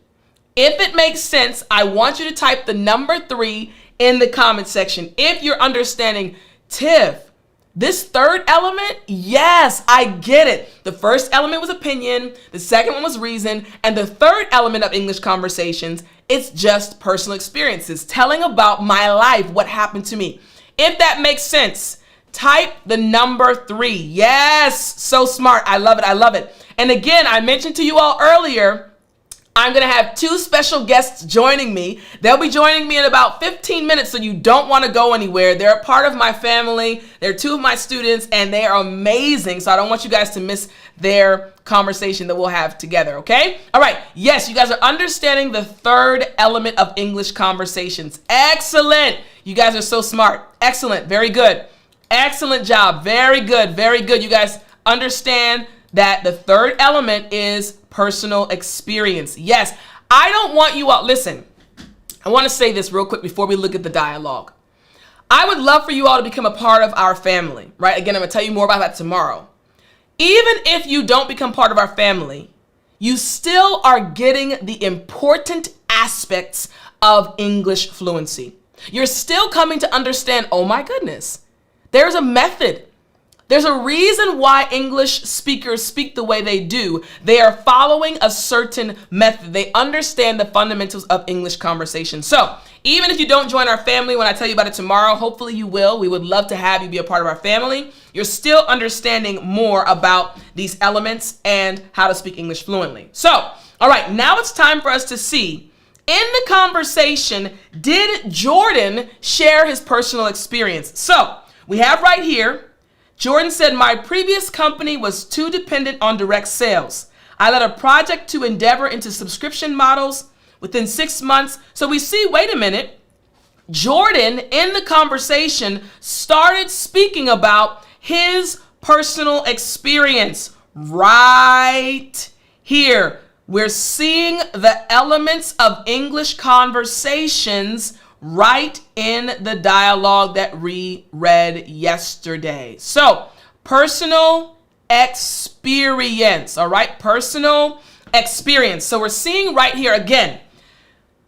If it makes sense, I want you to type the number 3 in the comment section. If you're understanding, Tiff, this third element, yes, I get it. The first element was opinion, the second one was reason, and the third element of English conversations, it's just personal experiences, telling about my life, what happened to me. If that makes sense, type the number 3. Yes, so smart. I love it. I love it. And again, I mentioned to you all earlier, I'm going to have two special guests joining me. They'll be joining me in about 15 minutes, so you don't want to go anywhere. They're a part of my family. They're two of my students, and they are amazing, so I don't want you guys to miss their conversation that we'll have together, okay? All right, yes, you guys are understanding the third element of English conversations. Excellent. You guys are so smart. Excellent. Very good. Excellent job. Very good. Very good. You guys understand that the third element is personal experience. Yes, I don't want you all, listen, I want to say this real quick before we look at the dialogue. I would love for you all to become a part of our family, right? Again, I'm going to tell you more about that tomorrow. Even if you don't become part of our family, you still are getting the important aspects of English fluency. You're still coming to understand, oh my goodness, there's a method. There's a reason why English speakers speak the way they do. They are following a certain method. They understand the fundamentals of English conversation. So even if you don't join our family when I tell you about it tomorrow, hopefully you will. We would love to have you be a part of our family. You're still understanding more about these elements and how to speak English fluently. So, all right, now it's time for us to see, in the conversation, did Jordan share his personal experience? So we have right here, Jordan said, my previous company was too dependent on direct sales. I led a project to endeavor into subscription models within 6 months. So we see, wait a minute, Jordan in the conversation started speaking about his personal experience right here. We're seeing the elements of English conversations right in the dialogue that we read yesterday. So, personal experience, all right? Personal experience. So we're seeing right here again,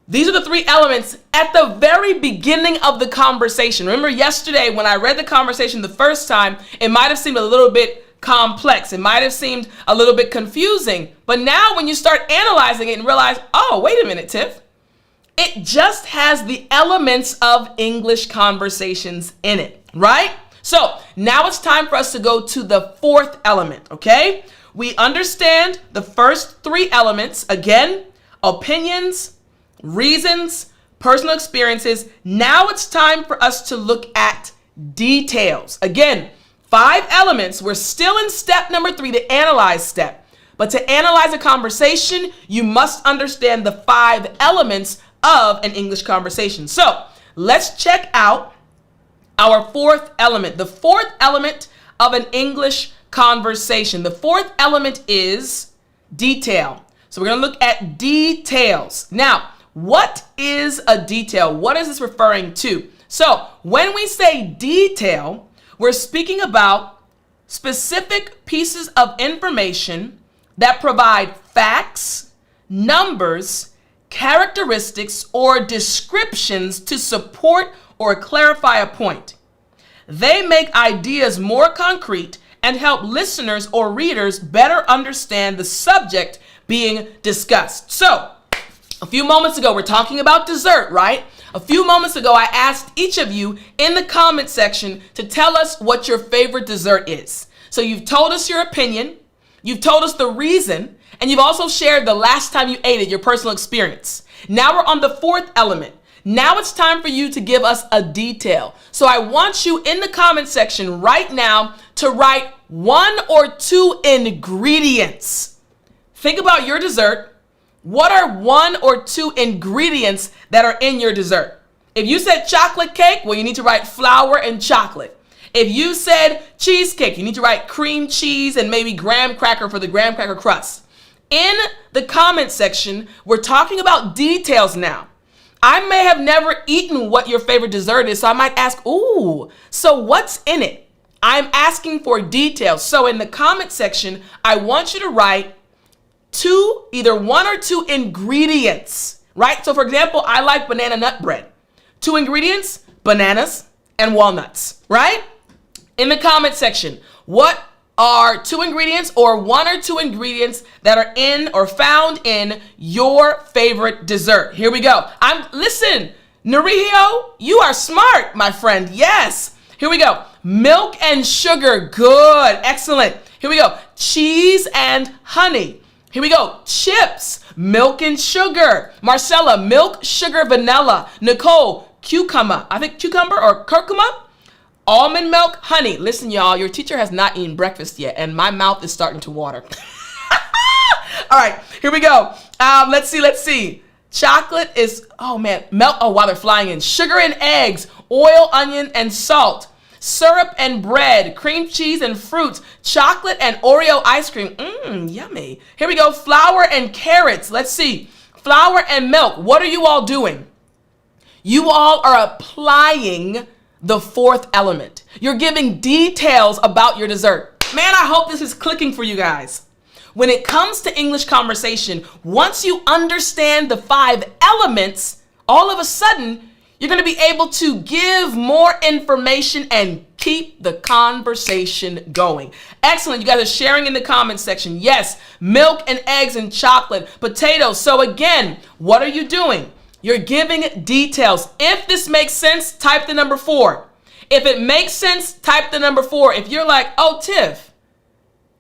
these are the three elements at the very beginning of the conversation. Remember yesterday when I read the conversation the first time, it might have seemed a little bit complex. It might have seemed a little bit confusing. But now when you start analyzing it and realize, oh, wait a minute, Tiff, it just has the elements of English conversations in it, right? So now it's time for us to go to the fourth element, okay? We understand the first three elements, again, opinions, reasons, personal experiences. Now it's time for us to look at details. Again, 5 elements. We're still in step number 3, the analyze step. But to analyze a conversation, you must understand the 5 elements of an English conversation. So let's check out our fourth element. The fourth element of an English conversation. The fourth element is detail. So we're going to look at details. Now, what is a detail? What is this referring to? So when we say detail, we're speaking about specific pieces of information that provide facts, numbers, characteristics, or descriptions to support or clarify a point. They make ideas more concrete and help listeners or readers better understand the subject being discussed. So, a few moments ago, we're talking about dessert, right? A few moments ago, I asked each of you in the comment section to tell us what your favorite dessert is. So you've told us your opinion, you've told us the reason, and you've also shared the last time you ate it, your personal experience. Now we're on the fourth element. Now it's time for you to give us a detail. So I want you in the comment section right now to write 1 or 2 ingredients. Think about your dessert. What are 1 or 2 ingredients that are in your dessert? If you said chocolate cake, well, you need to write flour and chocolate. If you said cheesecake, you need to write cream cheese and maybe graham cracker for the graham cracker crust. In the comment section, we're talking about details now. I may have never eaten what your favorite dessert is, so I might ask, ooh, so what's in it? I'm asking for details. So in the comment section, I want you to write either 1 or 2 ingredients, right? So for example, I like banana nut bread. 2 ingredients, bananas and walnuts, right? In the comment section, what are 2 ingredients or 1 or 2 ingredients that are in or found in your favorite dessert? Here we go. Listen, Narihio, you are smart, my friend. Yes. Here we go. Milk and sugar. Good. Excellent. Here we go. Cheese and honey. Here we go. Chips, milk and sugar. Marcella, milk, sugar, vanilla. Nicole, cucumber. I think cucumber or curcuma. Almond milk, honey. Listen, y'all, your teacher has not eaten breakfast yet, and my mouth is starting to water. All right, here we go. Let's see. Chocolate is, oh man, milk. Oh, wow, they're flying in. Sugar and eggs, oil, onion, and salt. Syrup and bread, cream cheese and fruits, chocolate and Oreo ice cream. Yummy. Here we go. Flour and carrots. Let's see. Flour and milk. What are you all doing? You all are applying the fourth element. You're giving details about your dessert. Man, I hope this is clicking for you guys. When it comes to English conversation, once you understand the 5 elements, all of a sudden, you're going to be able to give more information and keep the conversation going. Excellent. You guys are sharing in the comments section. Yes, milk and eggs and chocolate, potatoes. So again, what are you doing? You're giving details. If this makes sense, type the number 4. If it makes sense, type the number 4. If you're like, oh, Tiff,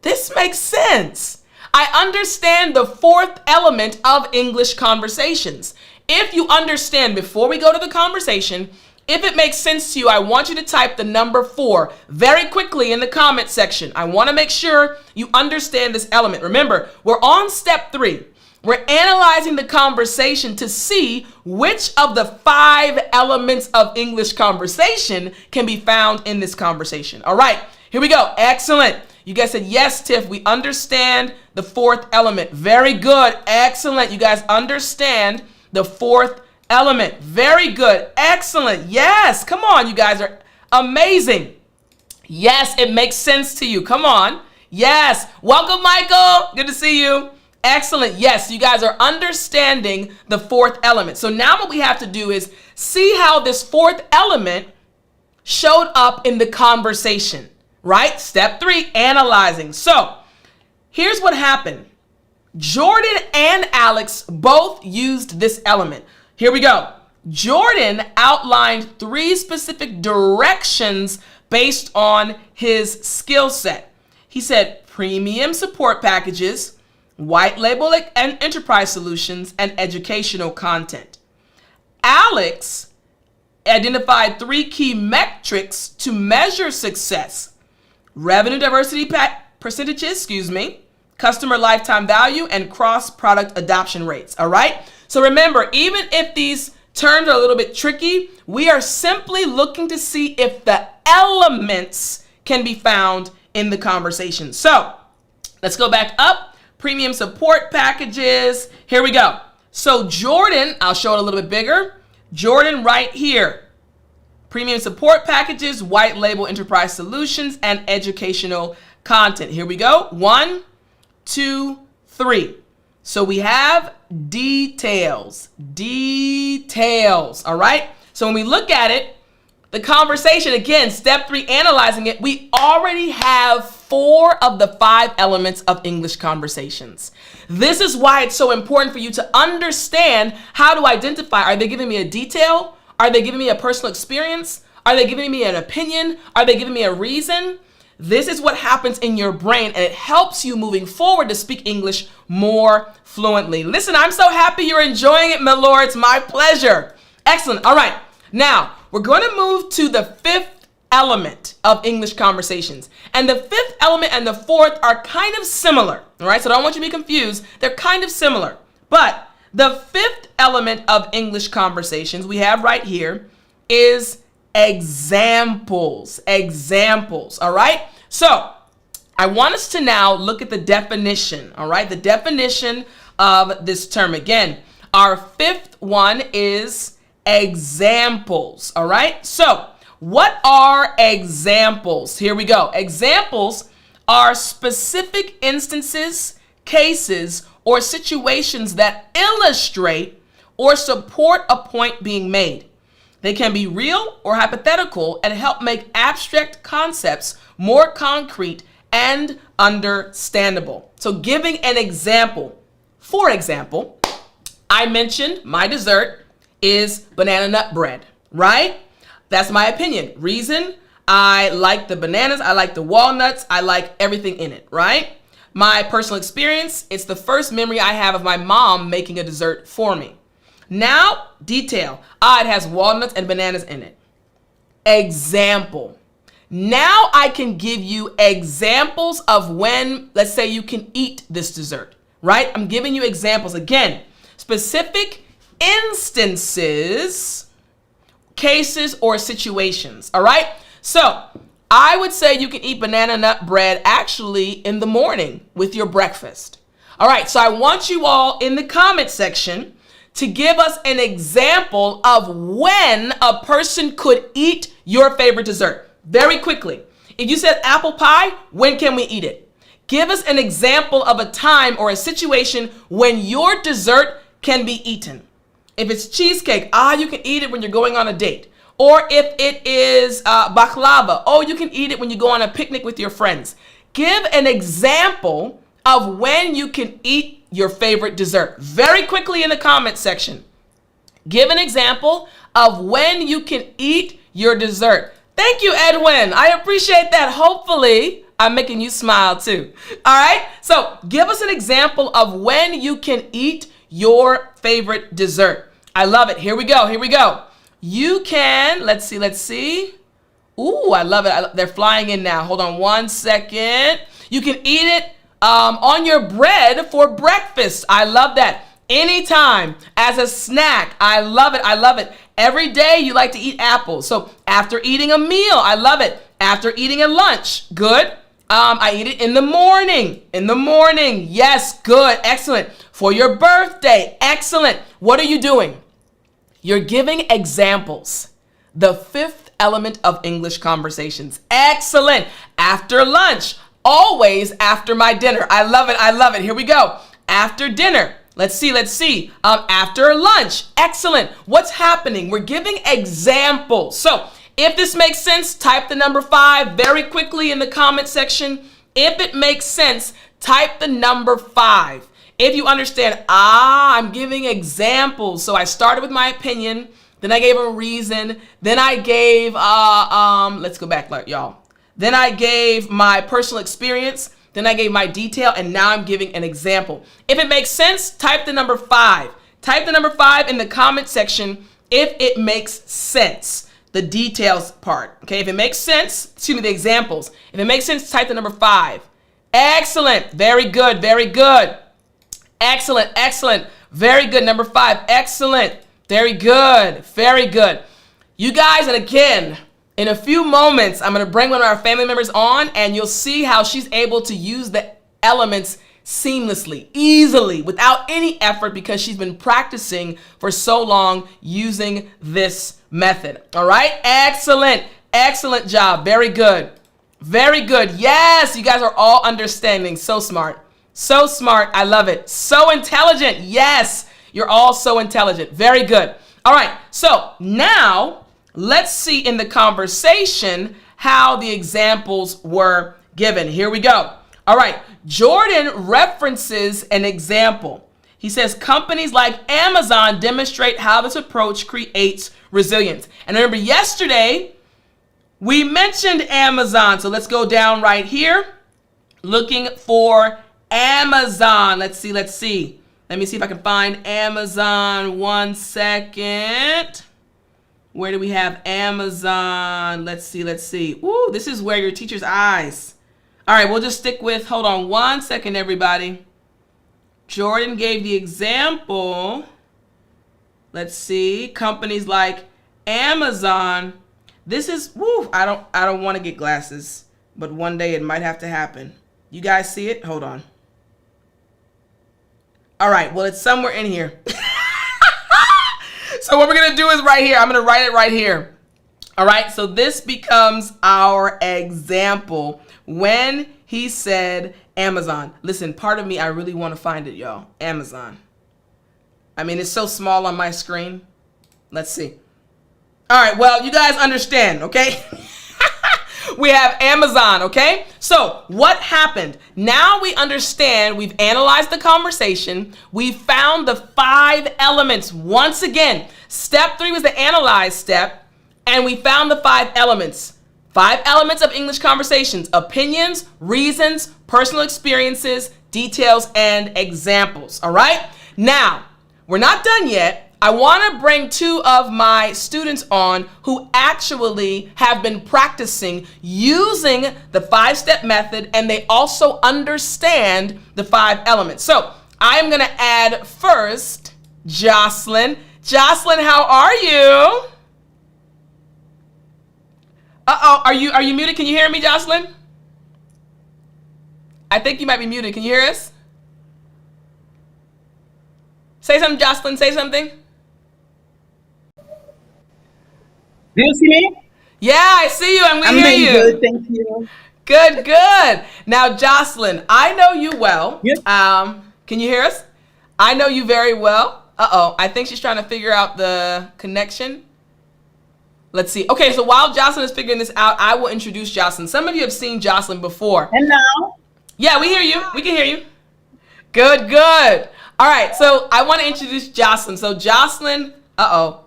this makes sense. I understand the 4th element of English conversations. If you understand, before we go to the conversation, if it makes sense to you, I want you to type the number 4 very quickly in the comment section. I want to make sure you understand this element. Remember, we're on step 3. We're analyzing the conversation to see which of the 5 elements of English conversation can be found in this conversation. All right, here we go. Excellent. You guys said, yes, Tiff, we understand the 4th element. Very good. Excellent. You guys understand the 4th element. Very good. Excellent. Yes. Come on. You guys are amazing. Yes, it makes sense to you. Come on. Yes. Welcome, Michael. Good to see you. Excellent. Yes, you guys are understanding the 4th element. So now what we have to do is see how this 4th element showed up in the conversation, right? Step 3, analyzing. So here's what happened. Jordan and Alex both used this element. Here we go. Jordan outlined 3 specific directions based on his skill set. He said premium support packages, white label and enterprise solutions, and educational content. Alex identified 3 key metrics to measure success: revenue diversity percentages, customer lifetime value, and cross-product adoption rates. All right. So remember, even if these terms are a little bit tricky, we are simply looking to see if the elements can be found in the conversation. So let's go back up. Premium support packages. Here we go. So Jordan, I'll show it a little bit bigger. Jordan right here. Premium support packages, white label enterprise solutions, and educational content. Here we go. 1, 2, 3. So we have details. Details. All right. So when we look at it, the conversation, again, step 3, analyzing it, we already have 4 of the 5 elements of English conversations. This is why it's so important for you to understand how to identify. Are they giving me a detail? Are they giving me a personal experience? Are they giving me an opinion? Are they giving me a reason? This is what happens in your brain, and it helps you moving forward to speak English more fluently. Listen, I'm so happy you're enjoying it, Milord. It's my pleasure. Excellent. All right. Now, we're going to move to the 5th element of English conversations. And the 5th element and the 4th are kind of similar. All right, so I don't want you to be confused. They're kind of similar. But the 5th element of English conversations we have right here is examples. Examples. All right, so I want us to now look at the definition. All right, the definition of this term. Again, our 5th one is examples. All right, so what are examples? Here we go. Examples are specific instances, cases, or situations that illustrate or support a point being made. They can be real or hypothetical and help make abstract concepts more concrete and understandable. So giving an example. For example, I mentioned my dessert is banana nut bread, right? That's my opinion. Reason, I like the bananas, I like the walnuts, I like everything in it, right? My personal experience, it's the first memory I have of my mom making a dessert for me. Now, detail. It has walnuts and bananas in it. Example. Now I can give you examples of when, let's say, you can eat this dessert, right? I'm giving you examples. Again, specific instances, cases, or situations, all right? So I would say you can eat banana nut bread actually in the morning with your breakfast. All right, so I want you all in the comment section to give us an example of when a person could eat your favorite dessert. Very quickly. If you said apple pie, when can we eat it? Give us an example of a time or a situation when your dessert can be eaten. If it's cheesecake, you can eat it when you're going on a date. Or if it is baklava, you can eat it when you go on a picnic with your friends. Give an example of when you can eat your favorite dessert. Very quickly in the comment section. Give an example of when you can eat your dessert. Thank you, Edwin. I appreciate that. Hopefully, I'm making you smile too. All right. So give us an example of when you can eat your favorite dessert. I love it. Here we go. Here we go. You can, let's see. Ooh, I love it. They're flying in now. Hold on one second. You can eat it on your bread for breakfast. I love that. Anytime as a snack. I love it. I love it. Every day you like to eat apples. So after eating a meal, I love it. After eating a lunch, good. I eat it in the morning. In the morning. Yes, good. Excellent. For your birthday. Excellent. What are you doing? You're giving examples. The fifth element of English conversations. Excellent. After lunch. Always after my dinner. I love it. I love it. Here we go. After dinner. Let's see. After lunch. Excellent. What's happening? We're giving examples. So if this makes sense, type the number 5 very quickly in the comment section. If it makes sense, type the number 5. If you understand, I'm giving examples. So I started with my opinion, then I gave a reason, then I gave, let's go back, y'all. Then I gave my personal experience, then I gave my detail, and now I'm giving an example. If it makes sense, type the number 5. Type the number 5 in the comment section if it makes sense. The details part, okay? If it makes sense, the examples. If it makes sense, type the number 5. Excellent. Very good. Very good. Excellent. Excellent. Very good. Number 5. Excellent. Very good. Very good. You guys, and again, in a few moments, I'm going to bring one of our family members on, and you'll see how she's able to use the elements seamlessly, easily, without any effort, because she's been practicing for so long using this method. All right? Excellent. Excellent job. Very good. Very good. Yes, you guys are all understanding. So smart. So smart. I love it. So intelligent. Yes, you're all so intelligent. Very good. All right. So now let's see in the conversation how the examples were given. Here we go. All right. Jordan references an example. He says companies like Amazon demonstrate how this approach creates resilience. And remember, yesterday we mentioned Amazon. So let's go down right here looking for Amazon. Let's see. Let me see if I can find Amazon. 1 second. Where do we have Amazon? Let's see. Ooh, this is where your teacher's eyes. All right, we'll just stick with, hold on 1 second, everybody. Jordan gave the example. Let's see, companies like Amazon. This is, I don't want to get glasses, but one day it might have to happen. You guys see it? Hold on. All right, well, it's somewhere in here. So what we're going to do is right here. I'm going to write it right here. All right, so this becomes our example when he said Amazon. Listen, part of me, I really want to find it, y'all. Amazon. I mean, it's so small on my screen. Let's see. All right, well, you guys understand, okay? We have Amazon, okay? So what happened? Now we understand, we've analyzed the conversation. We found the 5 elements. Once again, step 3 was the analyze step, and we found the 5 elements. Five elements of English conversations: opinions, reasons, personal experiences, details, and examples. All right? Now, we're not done yet. I want to bring two of my students on who actually have been practicing using the 5-step method, and they also understand the 5 elements. So I am going to add first Jocelyn. Jocelyn, how are you? Are you muted? Can you hear me, Jocelyn? I think you might be muted. Can you hear us? Say something, Jocelyn. Say something. Do you see me? Yeah, I see you. I'm I'm hear doing you. good, thank you. Good, good. Now, Jocelyn, I know you well. Yes. Can you hear us? I know you very well. I think she's trying to figure out the connection. Let's see. Okay, so while Jocelyn is figuring this out, I will introduce Jocelyn. Some of you have seen Jocelyn before. And now? Yeah, we hear you. We can hear you. Good, good. All right, so I want to introduce Jocelyn. So Jocelyn, no.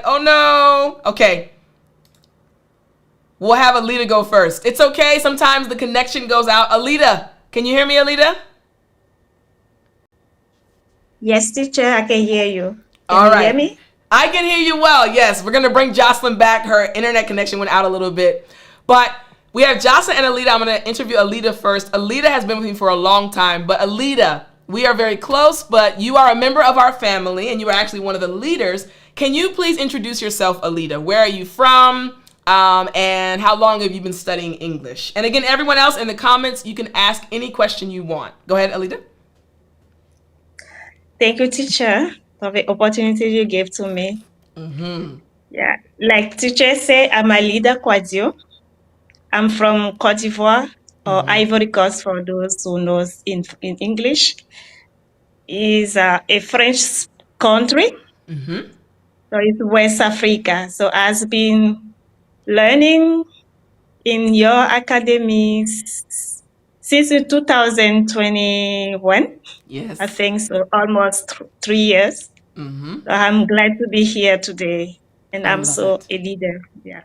Oh no. Okay. We'll have Alita go first. It's okay. Sometimes the connection goes out. Alita, can you hear me, Alita? Yes, teacher, I can hear you. All Can you right. hear me? I can hear you well. Yes, we're going to bring Jocelyn back. Her internet connection went out a little bit. But we have Jocelyn and Alita. I'm going to interview Alita first. Alita has been with me for a long time. But Alita, we are very close, but you are a member of our family, and you are actually one of the leaders. Can you please introduce yourself, Alita? Where are you from? And how long have you been studying English? And again, everyone else in the comments, you can ask any question you want. Go ahead, Alita. Thank you, teacher, for the opportunity you gave to me. Yeah, like teacher say, I'm Alida Kwadio. I'm from Cote d'Ivoire or Ivory Coast for those who knows in English. Is a French country. So it's West Africa. So I've been learning in your academy since 2021. Yes. I think so, almost 3 years. So I'm glad to be here today, and I'm so a leader. Yeah.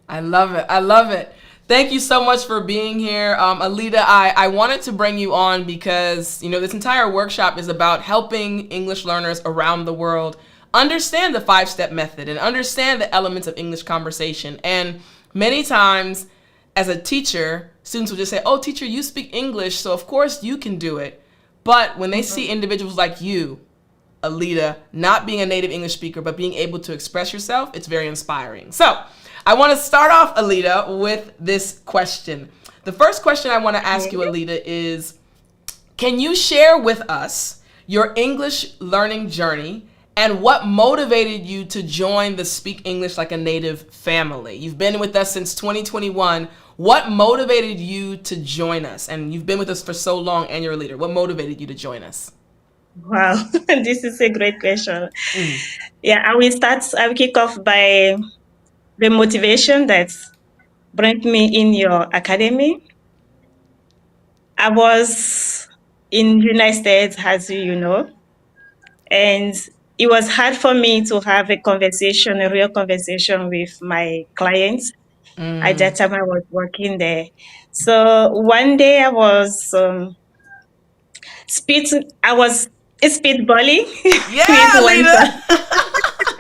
I love it. I love it. Thank you so much for being here. Alita, I wanted to bring you on because, this entire workshop is about helping English learners around the world understand the 5-step method and understand the elements of English conversation. And many times as a teacher, students will just say, oh, teacher, you speak English, so of course you can do it. But when they see individuals like you, Alita, not being a native English speaker, but being able to express yourself, it's very inspiring. So I want to start off, Alita, with this question. The first question I want to ask you, Alita, is can you share with us your English learning journey and what motivated you to join the Speak English Like a Native family? You've been with us since 2021. What motivated you to join us? And you've been with us for so long and you're a leader. What motivated you to join us? Wow, this is a great question. Yeah, I will kick off by the motivation that brought me in your academy. I was in United States, as you know, and it was hard for me to have a real conversation with my clients. At that time, I was working there. So one day I was spitballing Yeah, Alita.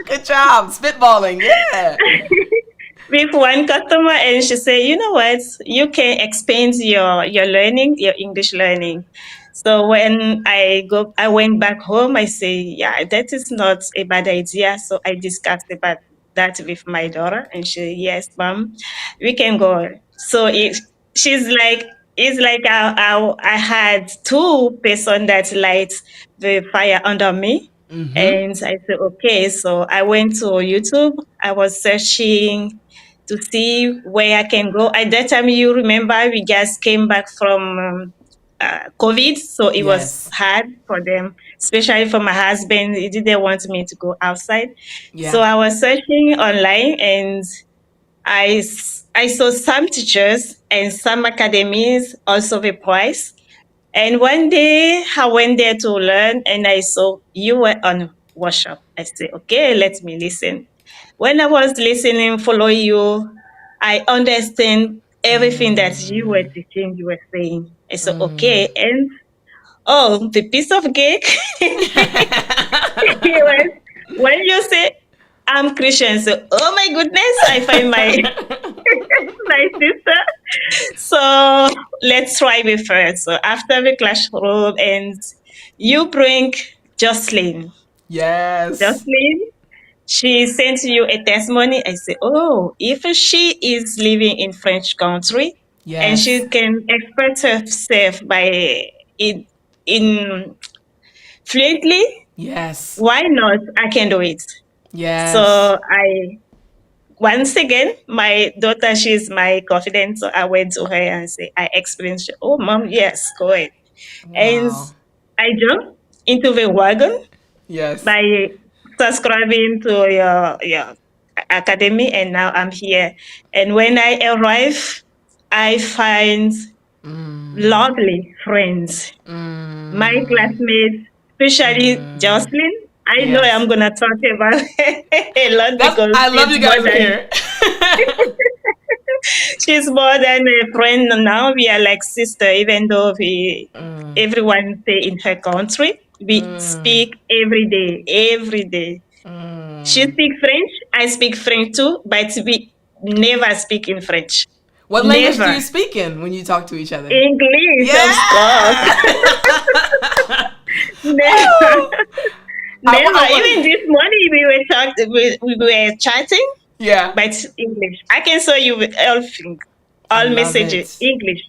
Good job. Spitballing. Yeah. with one customer, and she said, you know what, you can expand your learning, your English learning. So when I went back home, I say, yeah, that is not a bad idea. So I discussed about that with my daughter, and she, yes, mom, we can go. So it's like I had two person that light the fire under me. And I said, okay. So I went to YouTube. I was searching to see where I can go. At that time, you remember, we just came back from COVID, so it was hard for them, especially for my husband. He didn't want me to go outside. Yeah. So I was searching online, and I saw some teachers and some academies also the price. And one day I went there to learn, and I saw you were on workshop. I said, okay, let me listen. When I was listening, follow you, I understand everything that you were teaching, you were saying. I said, okay. And oh, the piece of cake. He was, when you say I'm Christian, so oh my goodness, I find my my sister. So let's try with her. So after the classroom, and you bring Jocelyn. Yes. Jocelyn, she sent you a testimony. I say, oh, if she is living in French country and Yes. she can express herself by in fluently, Yes. why not? I can do it. So Yes. I once again, my daughter, she's my confidant. So I went to her and say, I explained. She, oh, mom, yes, go ahead. And Wow. I jumped into the wagon Yes. by subscribing to your academy, and now I'm here. And when I arrive, I find lovely friends, my classmates, especially Jocelyn. I know Yes. I'm gonna talk about a lot That's because I love you guys are here. she's more than a friend now. We are like sister, even though we everyone stay in her country. We speak every day, every day. She speaks French, I speak French too, but we never speak in French. What language do Never. you speak in when you talk to each other? English, of course. Yeah. Never. I Never. want. Even this morning we were chatting, Yeah. but English. I can show you with everything, I all love messages, it. English.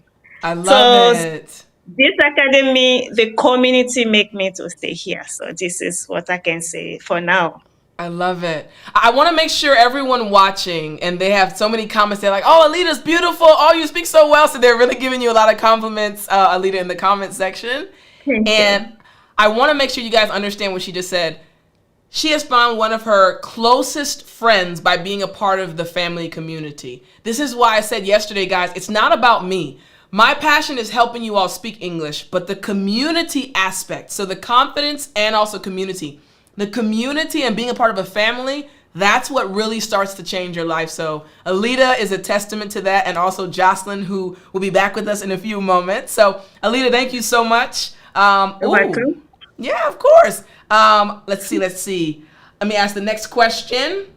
I love So it. this academy, the community make me to stay here. So this is what I can say for now. I love it. I want to make sure everyone watching, and they have so many comments. They're like, "Oh, Alita's beautiful. Oh, you speak so well." So they're really giving you a lot of compliments, Alita, in the comment section. Thank you. And I want to make sure you guys understand what she just said. She has found one of her closest friends by being a part of the family community. This is why I said yesterday, guys, it's not about me. My passion is helping you all speak English, but the community aspect, so the confidence and also community, the community and being a part of a family, that's what really starts to change your life. So Alita is a testament to that, and also Jocelyn, who will be back with us in a few moments. So Alita, thank you so much. You're welcome. Yeah, of course. Let's see. Let me ask the next question.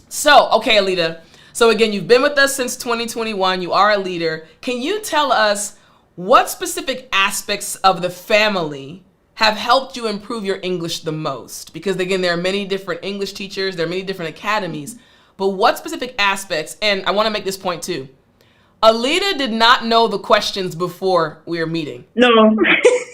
So, okay, Alita. So again, you've been with us since 2021. You are a leader. Can you tell us what specific aspects of the family have helped you improve your English the most? Because again, there are many different English teachers, there are many different academies, but what specific aspects, and I want to make this point too. Alita did not know the questions before we were meeting. No.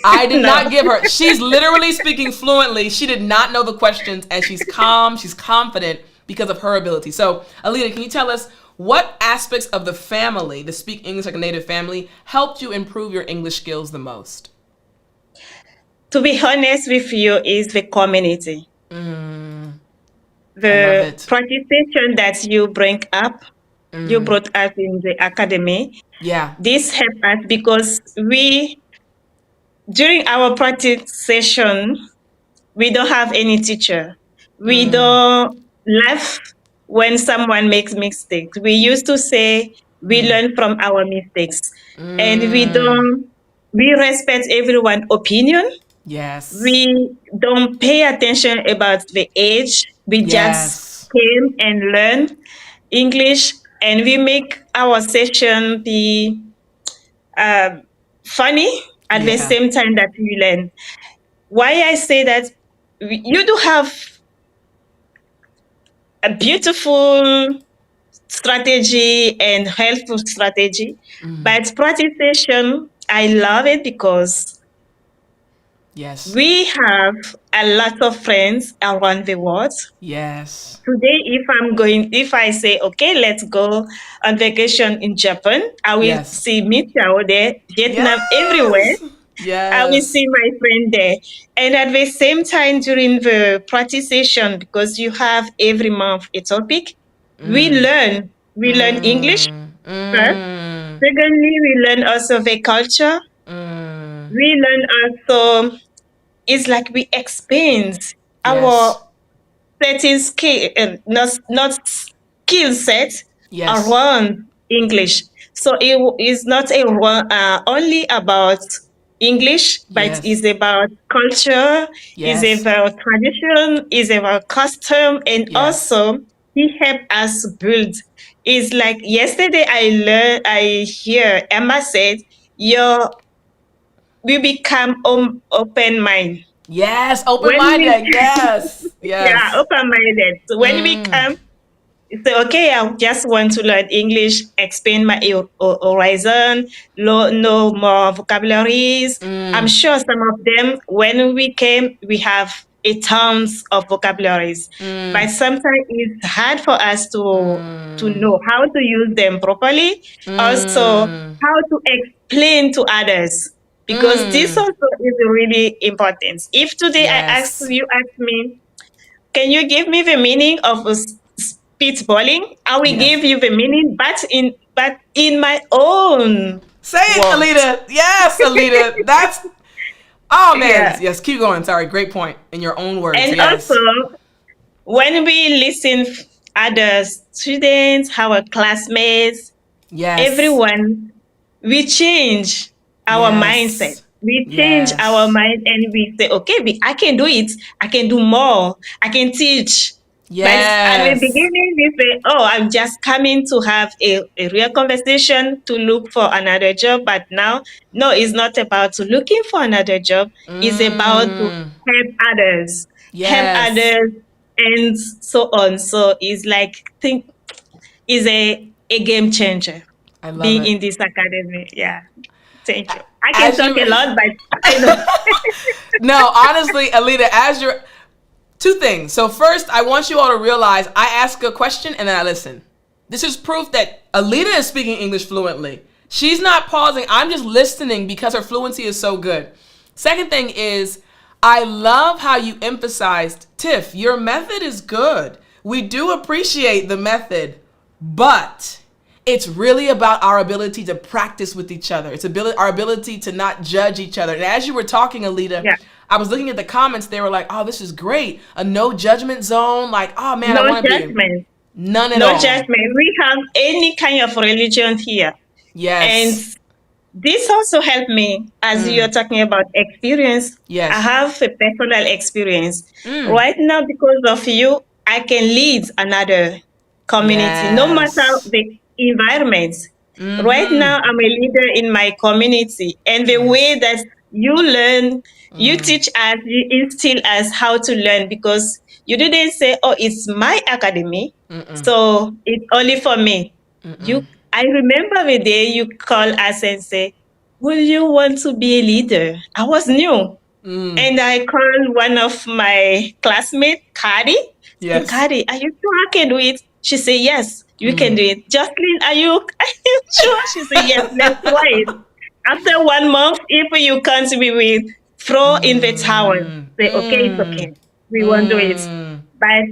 I did No. not give her. She's literally speaking fluently. She did not know the questions, and she's calm, she's confident because of her ability. So, Alita, can you tell us what aspects of the family, to speak English like a native family, helped you improve your English skills the most? To be honest with you, is the community. I love The it. practice session that you bring up, you brought us in the academy. Yeah. This helped us because we, during our practice session, we don't have any teacher. We don't laugh when someone makes mistakes. We used to say we learn from our mistakes, and we respect everyone's opinion. Yes. We don't pay attention about the age. We just Yes. came and learn English, and we make our session be uh, funny at the Yeah. same time that we learn. Why I say that, you do have a beautiful strategy and helpful strategy, but practice session, I love it because Yes. we have a lot of friends around the world. Yes. Today, if I say, okay, let's go on vacation in Japan, I will Yes. see Michao there, Vietnam, everywhere. Yes. I will Yes. see my friend there. And at the same time, during the practice session, because you have every month a topic, we learn. We learn English first. Secondly, we learn also the culture. We learn also, it's like we expand our Yes. certain skill, not skill set Yes. around. English. So is not only about English, but Yes. is about culture, is Yes. about tradition, is about custom, and Yes. also he helped us build. It's like yesterday I hear Emma said, "Your we become open mind Yes. when Open-minded. we Yes. yeah Yes. open minded. So when we Mm. come so, okay, I just want to learn English, expand my horizon, know more vocabularies. I'm Mm. sure some of them, when we came, we have a tons of vocabularies, but Mm. sometimes it's hard for us to Mm. know how to use them properly. Also, Mm. how to explain to others, because this Mm. also is really important. If today Yes. ask me, can you give me the meaning of spitballing? I will Yes. give you the meaning, but in my own Say it, words. Alita. Yes, Alita. That's oh man. Yeah. Yes, keep going. Sorry. Great point. In your own words. And Yes. also, when we listen other students, our classmates, Yes. everyone, we change our mindset. Yes. We change our Yes. mind and we say, okay, I can do it. I can do more. I can teach. But at the Yes. beginning, we say, oh, I'm just coming to have a real conversation to look for another job. But now, no, it's not about to looking for another job. It's about to Mm. help Yes. others, and so on. So it's like, think is a game changer I love being it. in this academy. Yeah. Thank you. I can As talk you a lot, but I know. No, honestly, Alita, as you're two things. So first, I want you all to realize I ask a question and then I listen. This is proof that Alita is speaking English fluently. She's not pausing. I'm just listening because her fluency is so good. Second thing is, I love how you emphasized, Tiff, your method is good. We do appreciate the method, but it's really about our ability to practice with each other. It's our ability to not judge each other. And as you were talking, Alita, Yeah. I was looking at the comments. They were like, "Oh, this is great. A no judgment zone. Like, oh man, I No want to be judgment. none at No all." judgment. We have any kind of religion here. And Yes. this also helped me as you're Mm. talking about experience. I Yes. have a personal experience. Mm. Right now, because of you, I can lead another community, no matter Yes. the environment. Right Mm-hmm. now, I'm a leader in my community. And the way Yes. that you learn, you Mm. teach us, you instill us how to learn, because you didn't say, oh, it's my academy, Mm-mm. so it's only for me. Mm-mm. You, I remember the day you call us and say, will you want to be a leader? I was new. Mm. And I called one of my classmates, Kari. Say, Yes. Kari, are you sure I can do it? She said, yes, you can Mm. do it. Jocelyn, are you sure? She said, yes, let's try it. After 1 month, if you can't, we will throw in the towel. Mm. Say, okay, it's Mm. okay. We won't do it. Mm. But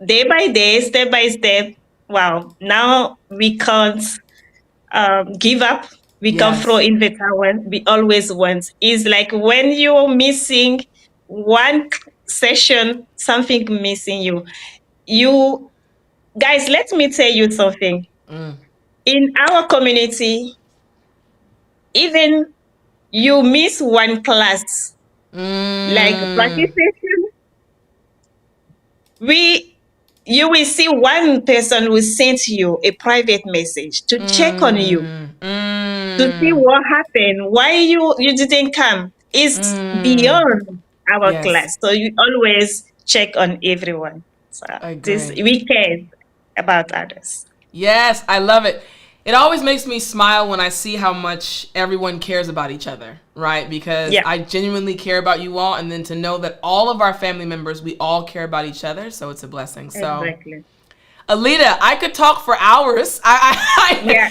day by day, step by step, wow, now we can't give up. We can throw Yes. in the towel. We always want. It's like when you're missing one session, something missing you. You guys, let me tell you something. Mm. In our community, even you miss one class, like practice Mm. session, we you will see one person will send you a private message to check on you, Mm. to see Mm. what happened, why you didn't come. Is Mm. beyond our Yes. class. So you always check on everyone. So I this agree. we care about others. Yes, I love it. It always makes me smile when I see how much everyone cares about each other, right? Because Yeah, I genuinely care about you all, and then to know that all of our family members, we all care about each other, so it's a blessing. So, exactly. Alita, I could talk for hours. Yeah.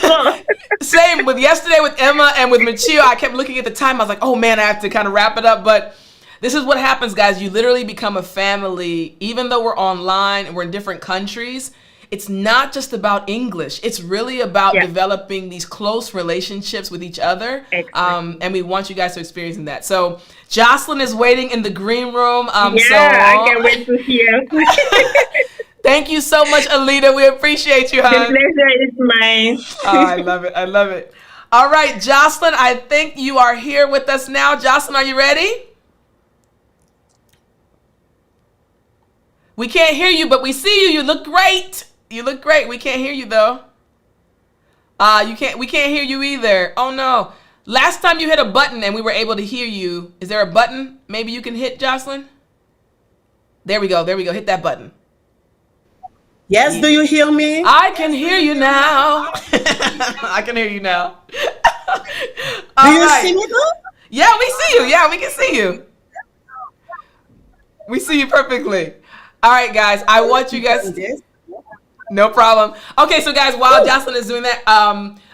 So Same with yesterday with Emma and with Michio. I kept looking at the time. I was like, oh man, I have to kind of wrap it up. But this is what happens, guys. You literally become a family, even though we're online and we're in different countries. It's not just about English. It's really about yeah, developing these close relationships with each other. exactly. And we want you guys to experience that. So Jocelyn is waiting in the green room. Yeah, I can't wait to hear. Thank you so much, Alita. We appreciate you, The hon. pleasure is mine. Oh, I love it. I love it. All right, Jocelyn, I think you are here with us now. Jocelyn, are you ready? We can't hear you, but we see you. You look great. You look great. We can't hear you though. We can't hear you either. Oh no. Last time you hit a button and we were able to hear you. Is there a button maybe you can hit, Jocelyn? There we go. There we go. Hit that button. Yes, do you hear me? I can hear you now. I can hear you now. Do you see me though? Yeah, we see you. Yeah, we can see you. We see you perfectly. All right, guys. I want you guys. No problem. Okay, so guys, while Jocelyn is doing that,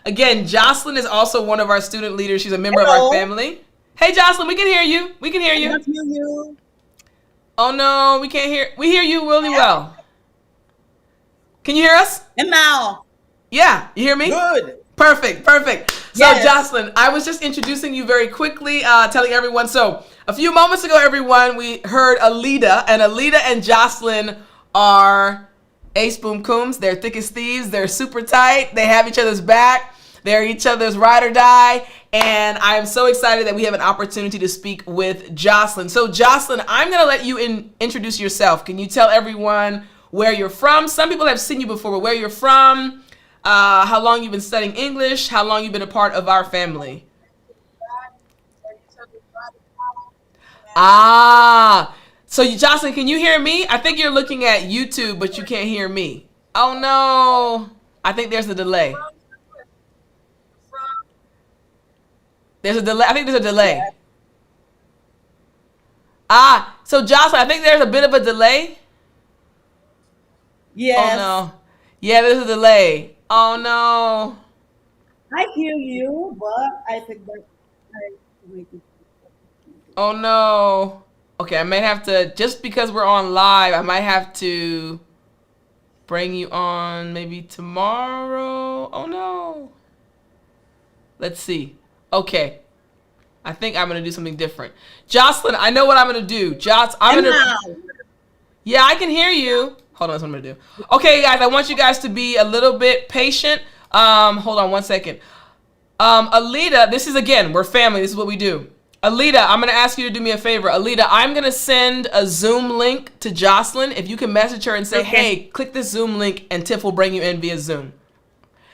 again, Jocelyn is also one of our student leaders. She's a member of our family. Hey, Jocelyn, we can hear you. We can hear you. I can hear you. Oh no, we can't hear. We hear you really well. Can you hear us? And now? Yeah, you hear me? Good. Perfect, perfect. So Yes. Jocelyn, I was just introducing you very quickly, telling everyone. So a few moments ago, everyone, we heard Alita, and Alita and Jocelyn are ace boom cooms. They're thick as thieves. They're super tight. They have each other's back. They're each other's ride or die. And I am so excited that we have an opportunity to speak with Jocelyn. So Jocelyn, I'm going to let you introduce yourself. Can you tell everyone where you're from? Some people have seen you before, but where you're from, how long you've been studying English, how long you've been a part of our family. So Jocelyn, can you hear me? I think you're looking at YouTube, but you can't hear me. Oh no, I think there's a delay. There's a delay. I think there's a delay. So Jocelyn, I think there's a bit of a delay. Yes. Oh no. Yeah, there's a delay. Oh no. I hear you, but I think that Oh no. Okay, I might have to, just because we're on live, I might have to bring you on maybe tomorrow. Oh no. Let's see. Okay. I think I'm going to do something different. Jocelyn, I know what I'm going to do. Yeah, I can hear you. Hold on, that's what I'm going to do. Okay, guys, I want you guys to be a little bit patient. Hold on one second. Alita, this is, again, we're family. This is what we do. Alita, I'm going to ask you to do me a favor. Alita, I'm going to send a Zoom link to Jocelyn. If you can message her and say, hey, click this Zoom link, and Tiff will bring you in via Zoom.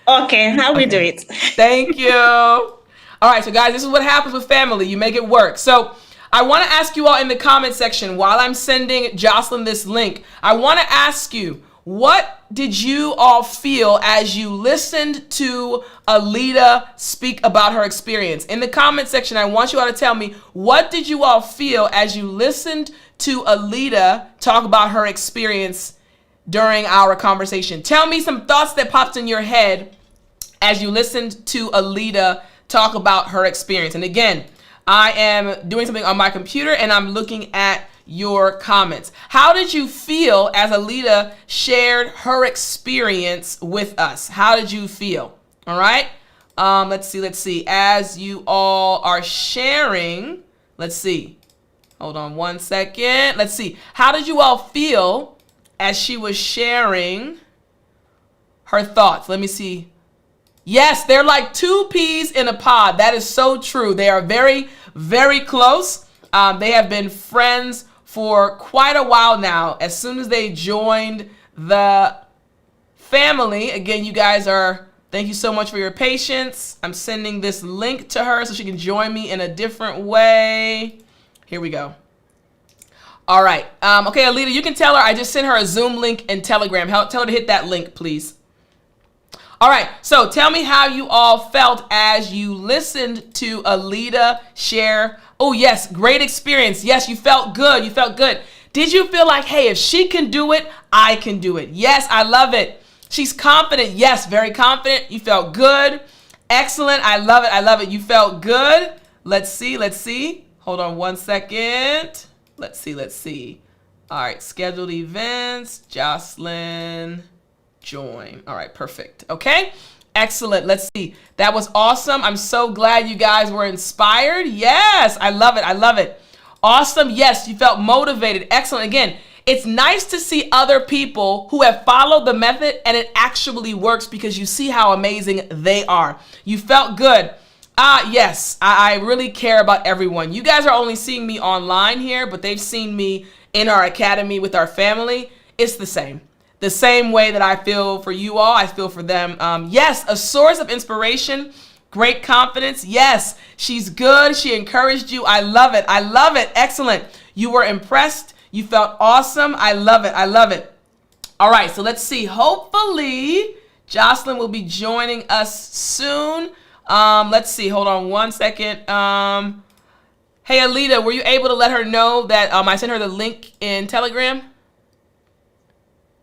Okay, how we do it? Thank you. All right, so guys, this is what happens with family. You make it work. So I want to ask you all in the comment section, while I'm sending Jocelyn this link, I want to ask you, what did you all feel as you listened to Alita speak about her experience? In the comment section, I want you all to tell me, what did you all feel as you listened to Alita talk about her experience during our conversation? Tell me some thoughts that popped in your head as you listened to Alita talk about her experience. And again, I am doing something on my computer and I'm looking at your comments. How did you feel as Alita shared her experience with us? How did you feel? All right. Let's see. As you all are sharing, let's see. Hold on one second. Let's see. How did you all feel as she was sharing her thoughts? Let me see. Yes, they're like two peas in a pod. That is so true. They are very, very close. They have been friends for quite a while now. As soon as they joined the family, again, you guys are, thank you so much for your patience. I'm sending this link to her so she can join me in a different way. Here we go. All right. Okay, Alita, you can tell her I just sent her a Zoom link and Telegram. Tell her to hit that link, please. All right, so tell me how you all felt as you listened to Alita share. Oh, yes, great experience. Yes, you felt good. You felt good. Did you feel like, hey, if she can do it, I can do it? Yes, I love it. She's confident. Yes, very confident. You felt good. Excellent. I love it. I love it. You felt good. Let's see. Hold on one second. Let's see. All right, scheduled events, Jocelyn. Join. All right, perfect. Okay, excellent. Let's see. That was awesome. I'm so glad you guys were inspired. Yes, I love it. Awesome. Yes, you felt motivated. Excellent. Again, It's nice to see other people who have followed the method and it actually works because you see how amazing they are. You felt good. Yes, I really care about everyone. You guys are only seeing me online here, but they've seen me in our academy with our family. It's the same. The same way that I feel for you all, I feel for them. Yes, a source of inspiration, great confidence. Yes, she's good. She encouraged you. I love it. I love it. Excellent. You were impressed. You felt awesome. I love it. I love it. All right, so let's see. Hopefully, Jocelyn will be joining us soon. Let's see. Hold on one second. Hey, Alita, were you able to let her know that I sent her the link in Telegram?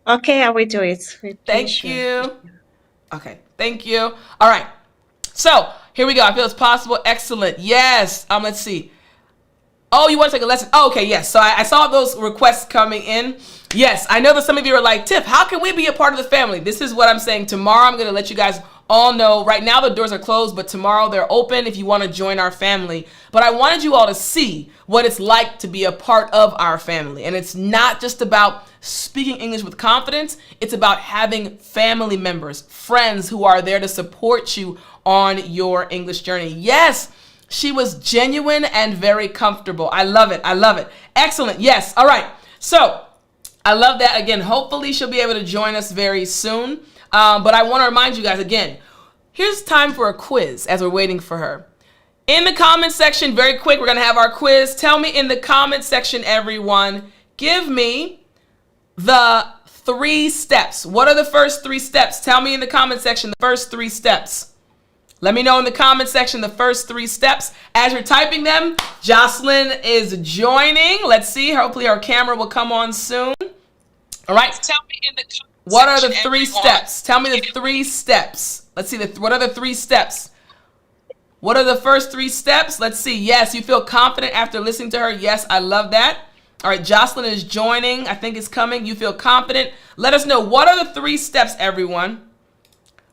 Okay, I will do it. Thank you. Okay, thank you. All right. So here we go. I feel it's possible. Excellent. Yes. Let's see. Oh, you want to take a lesson? Oh, okay, yes. So I saw those requests coming in. Yes, I know that some of you are like, Tiff, how can we be a part of the family? This is what I'm saying. Tomorrow, I'm going to let you guys all know. Right now, the doors are closed, but tomorrow they're open if you want to join our family. But I wanted you all to see what it's like to be a part of our family. And it's not just about speaking English with confidence. It's about having family members, friends who are there to support you on your English journey. Yes, she was genuine and very comfortable. I love it. I love it. Excellent. Yes. All right. So I love that. Again, hopefully she'll be able to join us very soon. But I want to remind you guys again, here's time for a quiz as we're waiting for her. In the comment section, very quick, we're going to have our quiz. Tell me in the comment section, everyone, give me the 3 steps. What are the first 3 steps? Tell me in the comment section the first 3 steps. Let me know in the comment section the first 3 steps. As you're typing them, Jocelyn is joining. Let's see. Hopefully our camera will come on soon. All right. Tell me in the comment what are the 3 steps? Tell me the 3 steps. Let's see. What are the 3 steps? What are the first 3 steps? Let's see. Yes, you feel confident after listening to her. Yes, I love that. All right, Jocelyn is joining. I think it's coming. You feel confident. Let us know. What are the 3 steps, everyone?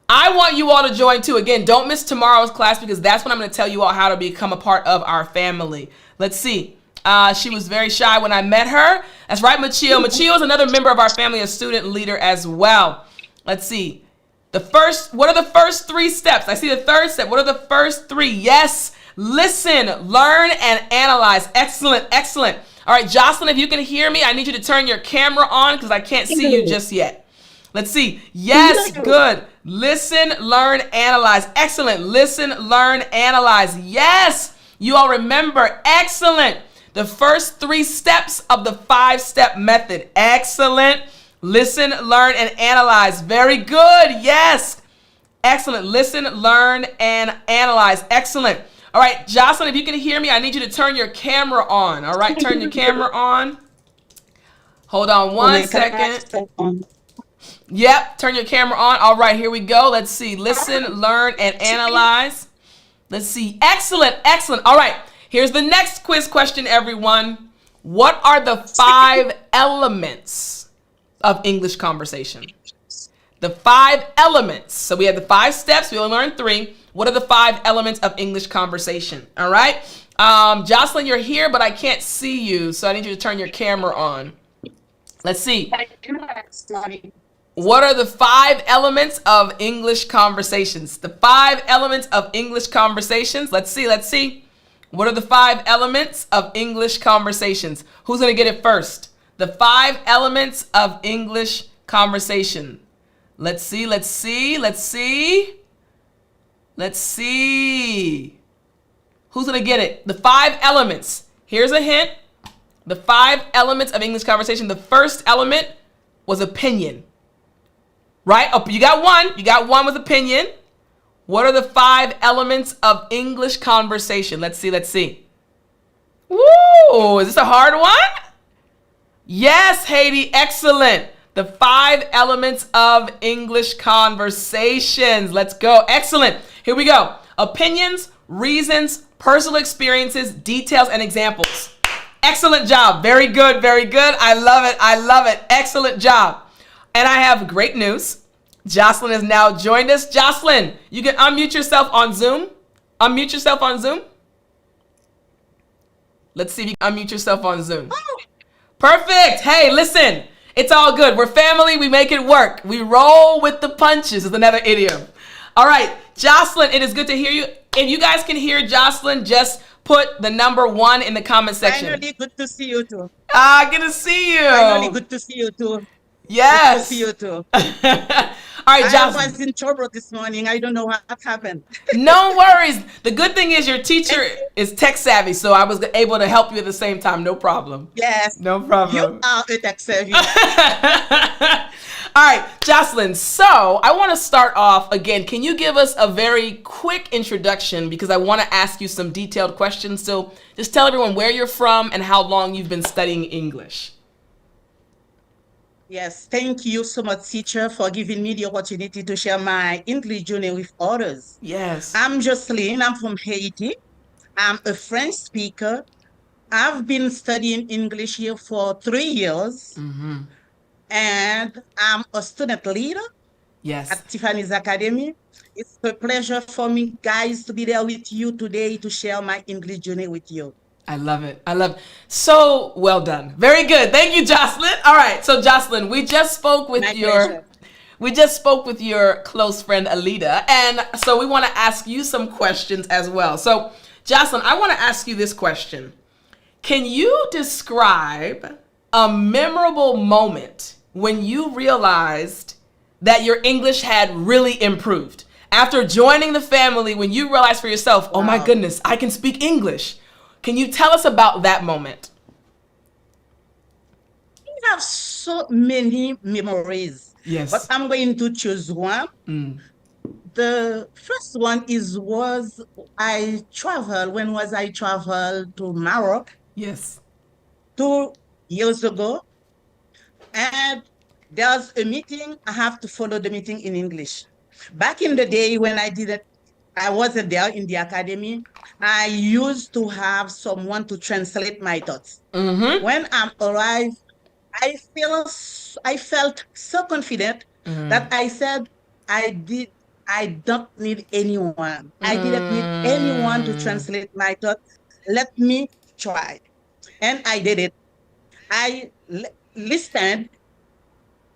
I want you all to join too. Again, don't miss tomorrow's class because that's when I'm going to tell you all how to become a part of our family. Let's see. She was very shy when I met her. That's right, Machio. Machio is another member of our family, a student leader as well. Let's see. What are the first 3 steps? I see the 3rd step. What are the first 3? Yes. Listen, learn, and analyze. Excellent, excellent. All right, Jocelyn, if you can hear me, I need you to turn your camera on because I can't see you just yet. Let's see. Yes, good. Listen, learn, analyze. Excellent. Listen, learn, analyze. Yes, you all remember. Excellent. The first 3 steps of the 5-step method. Excellent. Listen, learn, and analyze. Very good. Yes. Excellent. Listen, learn, and analyze. Excellent. All right, Jocelyn, if you can hear me, I need you to turn your camera on. All right, turn your camera on. Hold on one second. Yep, turn your camera on. All right, here we go. Let's see. Listen, learn, and analyze. Let's see. Excellent, excellent. All right, here's the next quiz question, everyone. What are the 5 elements of English conversation? The 5 elements. So we have the 5 steps. We only learned 3. What are the 5 elements of English conversation? All right. Jocelyn, you're here, but I can't see you, so I need you to turn your camera on. Let's see. What are the 5 elements of English conversations? The 5 elements of English conversations. Let's see. Let's see. What are the 5 elements of English conversations? Who's going to get it first? The 5 elements of English conversation. Let's see. Let's see. Let's see. Let's see. Who's going to get it? The 5 elements. Here's a hint. The 5 elements of English conversation. The first element was opinion. Right? Oh, you got one. You got one with opinion. What are the 5 elements of English conversation? Let's see. Let's see. Woo! Is this a hard one? Yes, Haiti. Excellent. The 5 elements of English conversations. Let's go. Excellent. Here we go. Opinions, reasons, personal experiences, details, and examples. Excellent job. Very good. Very good. I love it. I love it. Excellent job. And I have great news. Jocelyn has now joined us. Jocelyn, you can unmute yourself on Zoom. Unmute yourself on Zoom. Let's see if you can unmute yourself on Zoom. Perfect. Hey, listen. It's all good. We're family. We make it work. We roll with the punches is another idiom. All right, Jocelyn, it is good to hear you. If you guys can hear Jocelyn, just put the number 1 in the comment section. Finally, good to see you too. Ah, good to see Finally, you. good to see you too. Good to see Yes. you too. All right, I was Jocelyn. in trouble this morning. I don't know what happened. No worries. The good thing is your teacher Thank you. is tech savvy, so I was able to help you at the same time. No problem. Yes, No you problem. are a tech savvy. All right, Jocelyn. So I want to start off again. Can you give us a very quick introduction because I want to ask you some detailed questions. So just tell everyone where you're from and how long you've been studying English. Yes, thank you so much, teacher, for giving me the opportunity to share my English journey with others. Yes. I'm Jocelyn. I'm from Haiti. I'm a French speaker. I've been studying English here for 3 years, and I'm a student leader Yes. at Tiffany's Academy. It's a pleasure for me, guys, to be there with you today to share my English journey with you. I love it. I love it. So well done. Very good. Thank you, Jocelyn. All right. So Jocelyn, we just spoke with My your pleasure. we just spoke with your close friend Alita, and so we want to ask you some questions as well. So Jocelyn, I want to ask you this question. Can you describe a memorable moment when you realized that your English had really improved? After joining the family, when you realized for yourself, oh my Wow. goodness, I can speak English. Can you tell us about that moment? We have so many memories, Yes. but I'm going to choose one. The first one was I traveled. When was I traveled to Maroc Yes. 2 years ago? And there's a meeting. I have to follow the meeting in English. Back in the day when I wasn't there in the academy. I used to have someone to translate my thoughts. When I arrived, I felt so confident that I said I don't need anyone. I didn't need anyone to translate my thoughts. Let me try. And I did it. I listened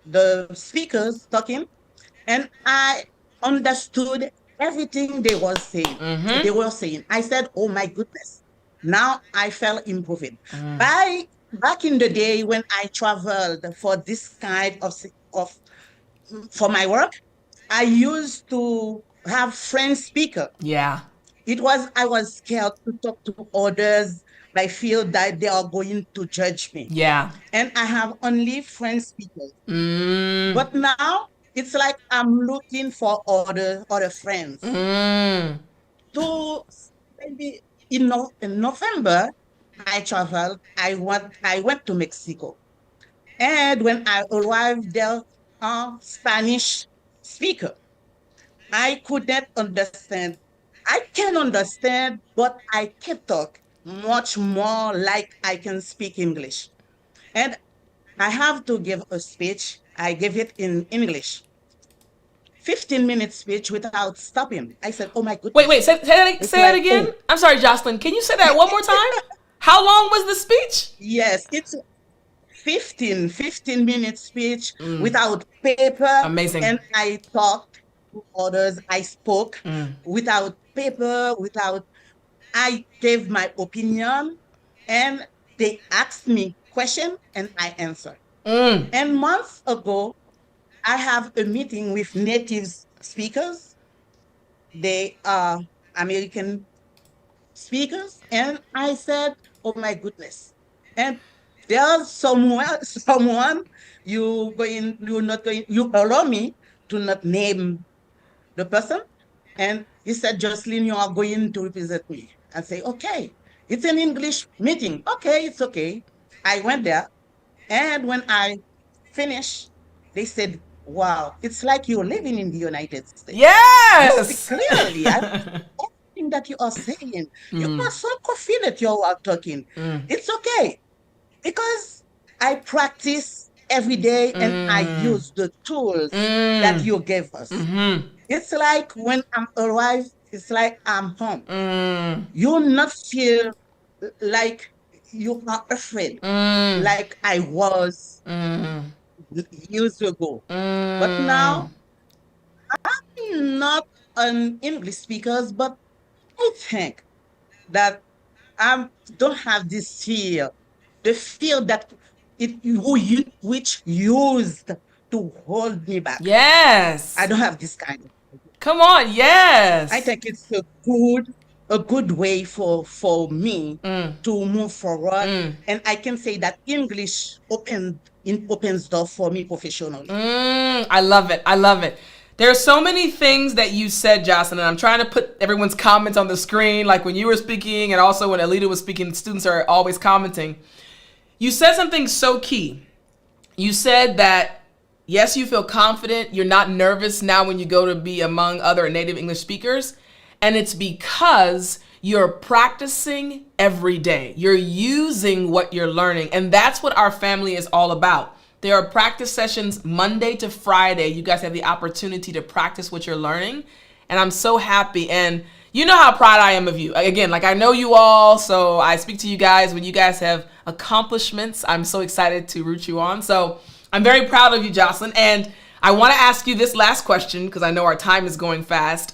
the speakers talking, and I understood everything they were saying. I said, "Oh my goodness!" Now I felt improving. Back in the day when I traveled for this kind of for my work, I used to have French speaker. Yeah. I was scared to talk to others. I feel that they are going to judge me, Yeah. and I have only French speakers. Mm. But now it's like I'm looking for other friends. Mm. To maybe in November, I traveled. I went to Mexico, and when I arrived there, Spanish speaker. I couldn't understand. I can understand, but I can talk much more like I can speak English. And I have to give a speech. I gave it in English. 15-minute speech without stopping. I said, "Oh my Wait. goodness." It's Say that like, again. oh, I'm sorry, Jocelyn. Can you say that one more time? How long was the speech? yes, it's 15-minute speech without paper. Amazing. And I talked to others. I spoke without paper, I gave my opinion, and they asked me question and I answered. Mm. And months ago, I have a meeting with native speakers. They are American speakers, and I said, "Oh my goodness!" And there's someone you're not going, you allow me to not name the person, and he said, "Jocelyn, you are going to represent me." I say, "Okay, it's an English meeting. Okay, it's okay." I went there, and when I finished, they said, "Wow, it's like you're living in the United States. You speak Yes. clearly. I everything that you are saying. You are so confident you are talking." It's okay because I practice every day and I use the tools that you gave us. It's like when I'm arrived, it's like I'm home. You not feel like you are afraid, Mm. like I was Mm. years ago. But Mm. now I'm not an English speaker, but I think that I don't have this fear, the fear that which used to hold me back. I Yes. don't have this kind of. Come on. I Yes. think it's a good way for me Mm. to move forward, Mm. and I can say that English opens door for me professionally. I love it. I love it. There are so many things that you said, Jocelyn, and I'm trying to put everyone's comments on the screen. Like when you were speaking, and also when Alita was speaking, students are always commenting. You said something so key. You said that yes, you feel confident. You're not nervous now when you go to be among other native English speakers. And it's because you're practicing every day. You're using what you're learning. And that's what our family is all about. There are practice sessions Monday to Friday. You guys have the opportunity to practice what you're learning. And I'm so happy. And you know how proud I am of you. Again, like I know you all, so I speak to you guys when you guys have accomplishments. I'm so excited to root you on. So I'm very proud of you, Jocelyn. And I want to ask you this last question because I know our time is going fast.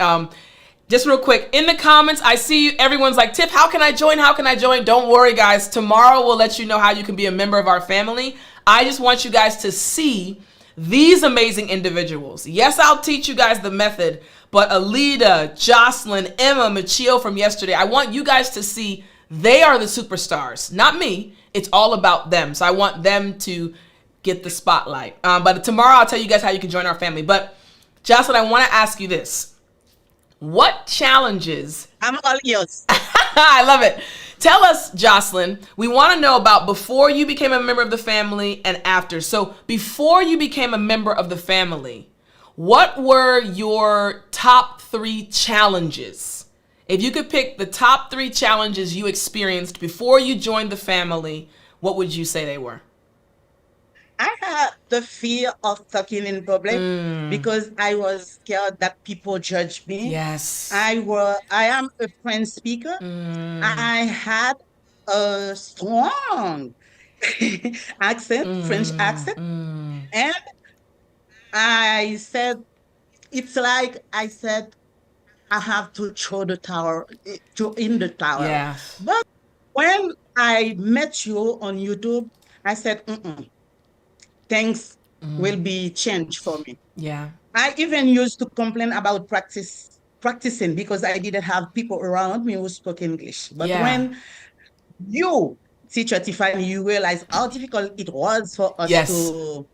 Just real quick, in the comments, I see you, everyone's like, Tiff, how can I join? How can I join? Don't worry, guys. Tomorrow we'll let you know how you can be a member of our family. I just want you guys to see these amazing individuals. Yes, I'll teach you guys the method, but Alita, Jocelyn, Emma, Machio from yesterday, I want you guys to see they are the superstars, not me. It's all about them. So I want them to get the spotlight. But tomorrow I'll tell you guys how you can join our family. But Jocelyn, I want to ask you this. What challenges? I'm all ears. I love it. Tell us, Jocelyn, we want to know about before you became a member of the family and after. So before you became a member of the family, what were your top 3 challenges? If you could pick the top 3 challenges you experienced before you joined the family, what would you say they were? I had the fear of talking in public Mm, because I was scared that people judge me. yes. I am a French speaker. Mm, I had a strong accent, French mm, accent, mm, and I said it's like I said I have to throw the tower to in the tower. yes. But when I met you on YouTube, I said, things will be changed for me. Yeah. I even used to complain about practicing because I didn't have people around me who spoke English. But Yeah. when you, teacher Tiffany, you realize how difficult it was for us Yes. to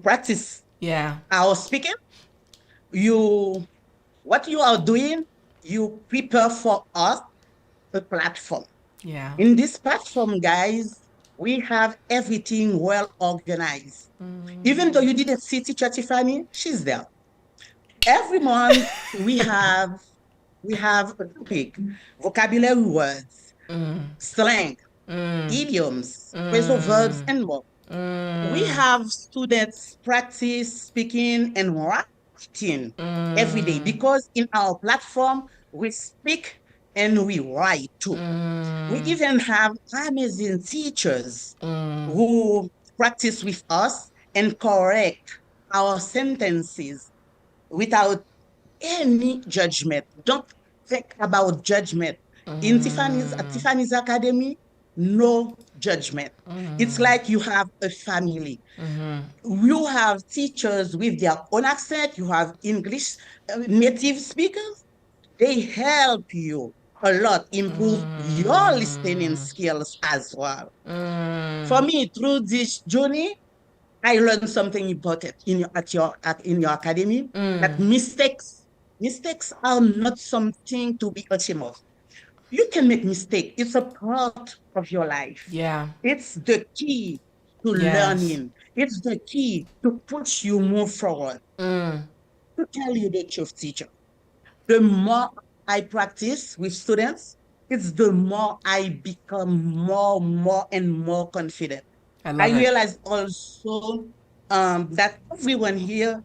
practice Yeah. our speaking, you what you are doing, you prepare for us a platform. Yeah. In this platform, guys, we have everything well organized. Even though you didn't see teacher Tiffany, she's there. Every month we have a topic, vocabulary words, Mm, slang, mm, idioms, phrasal verbs, mm, and more. We mm, have students practice speaking and writing every day mm, because in our platform we speak and we write too. We mm, even have amazing teachers mm, who practice with us and correct our sentences without any judgment. Don't think about judgment. At mm, Tiffany's Academy, no judgment. It's like you have a family. You have teachers with their own accent. You have English native speakers. They help you a lot improve your listening skills as well. For mm. me, through this journey, I learned something important in your academy that mistakes are not something to be ashamed of. You can make mistake. It's a part of your life. Yeah. It's the key to Yes. learning. It's the key to push you move forward. Mm. To tell you the truth, teacher, the more I practice with students, it's the more I become more and more confident. I I love it. realize also that everyone here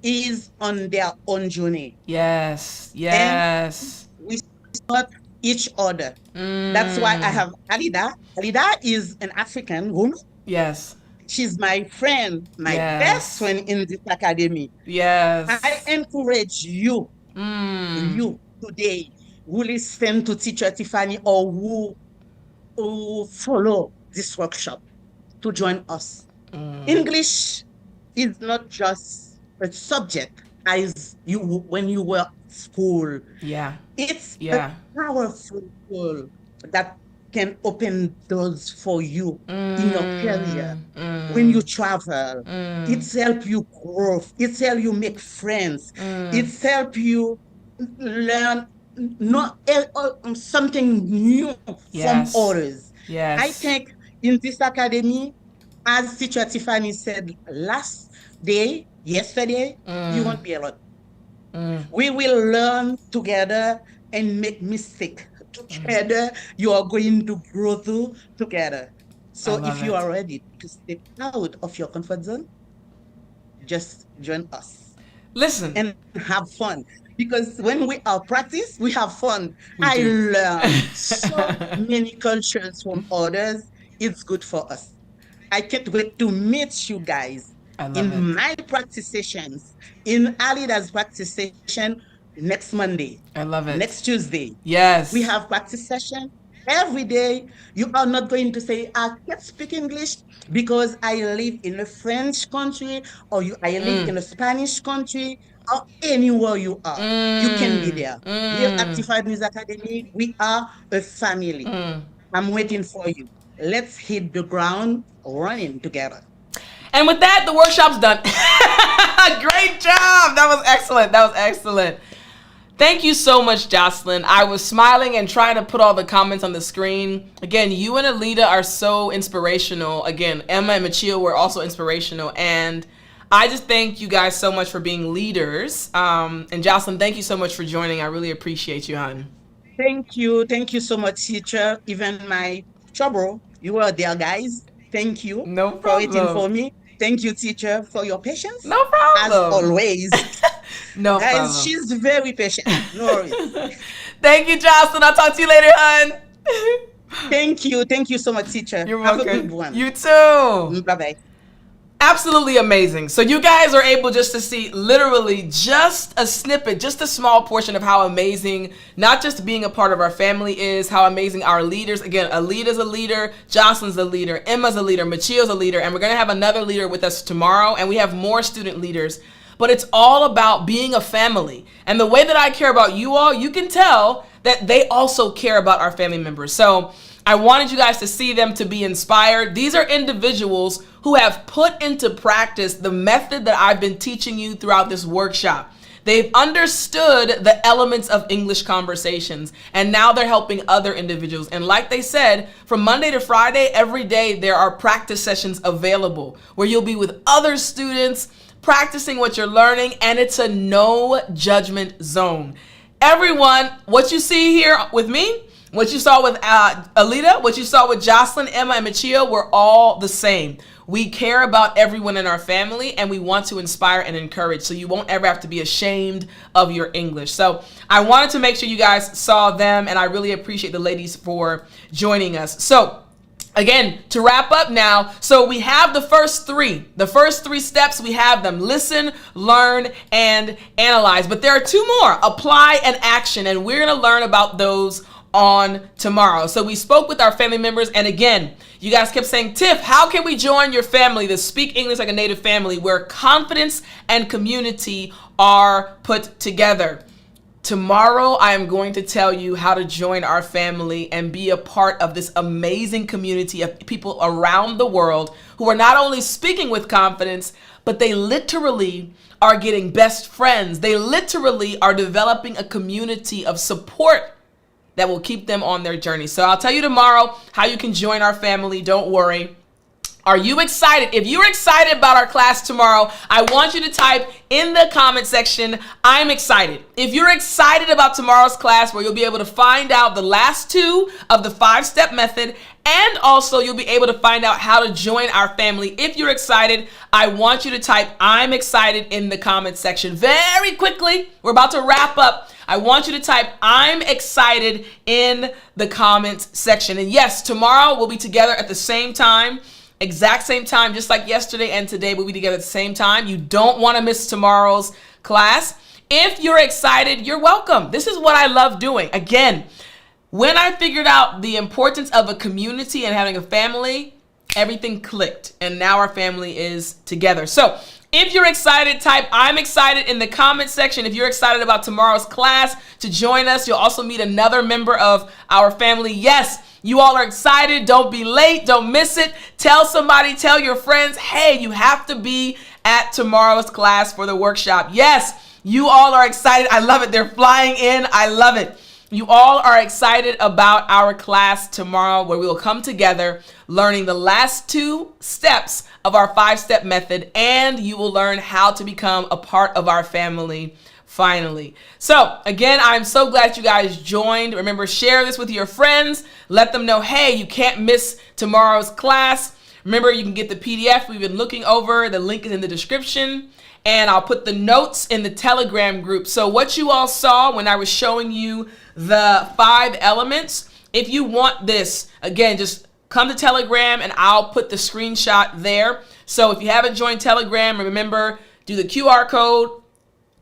is on their own journey. Yes. And Yes. we start each other. That's why I have Alida. Alida is an African woman. Yes. She's my friend, my best Yes. friend in this academy. I Yes. encourage you, you today who listen to Teacher Tiffany or who follow this workshop to join us. English is not just a subject as you when you were at school. Yeah. It's a Yeah. powerful tool that can open doors for you in your career when you travel. It's help you grow. It's help you make friends. It's help you learn not something new from Yes. others. I Yes. think in this academy, as Teacher Tiffany said yesterday, you won't be alone. We will learn together and make mistake together. You are going to grow through together. I So if love you it. are ready to step out of your comfort zone, just join us Listen, and have fun. Because when we are practice, we have fun. we I do. learn so many cultures from others. It's good for us. I can't wait to meet you guys I love it. in my practice sessions, in Alida's practice session next Monday, I love it. next Tuesday. We Yes. have practice session every day. You are not going to say, I can't speak English because I live in a French country or I live in a Spanish country or anywhere you are. You can be there. Here at Tiffany News Academy, we are a family. I'm waiting for you. Let's hit the ground running together. And with that, the workshop's done. Great job. That was excellent. That was excellent. Thank you so much, Jocelyn. I was smiling and trying to put all the comments on the screen. Again, you and Alida are so inspirational. Again, Emma and Machio were also inspirational. And I just thank you guys so much for being leaders. And Jocelyn, thank you so much for joining. I really appreciate you, hon. Thank you. Thank you so much, teacher. Even my trouble, you were there, guys. Thank you No for waiting problem. for me. Thank you, teacher, for your patience, No as problem. always. No Guys, problem. she's very patient. No worries. Thank you, Jocelyn. I'll talk to you later, hon. Thank you. Thank you so much, teacher. You're Have a good welcome. one. You too. Bye-bye. Absolutely amazing. So you guys are able just to see literally just a snippet, just a small portion of how amazing not just being a part of our family is, how amazing our leaders. Again, Alida's a leader, Jocelyn's a leader, Emma's a leader, Machio's a leader, and we're going to have another leader with us tomorrow, and we have more student leaders. But it's all about being a family. And the way that I care about you all, you can tell that they also care about our family members. So I wanted you guys to see them, to be inspired. These are individuals who have put into practice the method that I've been teaching you throughout this workshop. They've understood the elements of English conversations, and now they're helping other individuals. And like they said, from Monday to Friday, every day, there are practice sessions available where you'll be with other students, practicing what you're learning, and it's a no judgment zone. Everyone, what you see here with me, what you saw with Alida, what you saw with Jocelyn, Emma, and Machio, we're all the same. We care about everyone in our family, and we want to inspire and encourage, so you won't ever have to be ashamed of your English. So I wanted to make sure you guys saw them, and I really appreciate the ladies for joining us. So again, to wrap up now, so we have the first three. The first three steps, we have them: listen, learn, and analyze. But there are two more: apply and action, and we're going to learn about those on tomorrow. So we spoke with our family members, and again, you guys kept saying, Tiff, how can we join your family to speak English like a native family where confidence and community are put together? Tomorrow, I am going to tell you how to join our family and be a part of this amazing community of people around the world who are not only speaking with confidence, but they literally are getting best friends. They literally are developing a community of support that will keep them on their journey. So I'll tell you tomorrow how you can join our family. Don't worry. Are you excited? If you're excited about our class tomorrow, I want you to type in the comment section, I'm excited. If you're excited about tomorrow's class, where you'll be able to find out the last two of the 5-step method, and also you'll be able to find out how to join our family. If you're excited, I want you to type I'm excited in the comment section. Very quickly, we're about to wrap up. I want you to type "I'm excited" in the comments section. And yes, tomorrow we'll be together at the same time, exact same time, just like yesterday and today we'll be together at the same time. You don't want to miss tomorrow's class. If you're excited, you're welcome. This is what I love doing. Again, when I figured out the importance of a community and having a family, everything clicked, and now our family is together. So if you're excited, type "I'm excited" in the comment section. If you're excited about tomorrow's class to join us, you'll also meet another member of our family. Yes, you all are excited. Don't be late. Don't miss it. Tell somebody, tell your friends, hey, you have to be at tomorrow's class for the workshop. Yes, you all are excited. I love it. They're flying in. I love it. You all are excited about our class tomorrow, where we will come together learning the last 2 steps of our 5-step method, and you will learn how to become a part of our family finally. So again, I'm so glad you guys joined. Remember, share this with your friends. Let them know, hey, you can't miss tomorrow's class. Remember, you can get the PDF we've been looking over. The link is in the description. And I'll put the notes in the Telegram group. So what you all saw when I was showing you the 5 elements, if you want this, again, just come to Telegram and I'll put the screenshot there. So if you haven't joined Telegram, remember, do the QR code.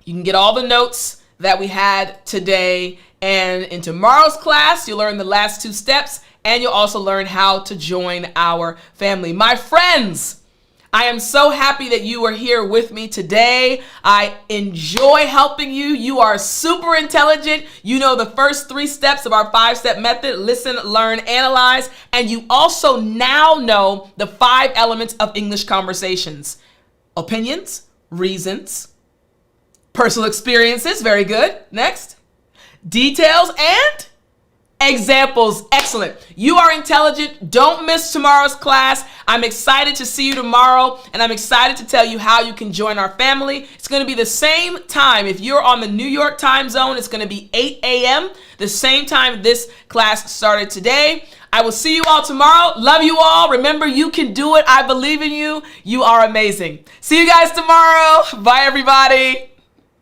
You can get all the notes that we had today. And in tomorrow's class, you'll learn the last 2 steps, and you'll also learn how to join our family. My friends, I am so happy that you are here with me today. I enjoy helping you. You are super intelligent. You know the first 3 steps of our 5-step method: listen, learn, analyze. And you also now know the 5 elements of English conversations: opinions, reasons, personal experiences. Very good. Next. Details and examples. Excellent. You are intelligent. Don't miss tomorrow's class. I'm excited to see you tomorrow, and I'm excited to tell you how you can join our family. It's going to be the same time. If you're on the New York time zone, it's going to be 8 a.m., the same time this class started today. I will see you all tomorrow. Love you all. Remember, you can do it. I believe in you. You are amazing. See you guys tomorrow. Bye, everybody.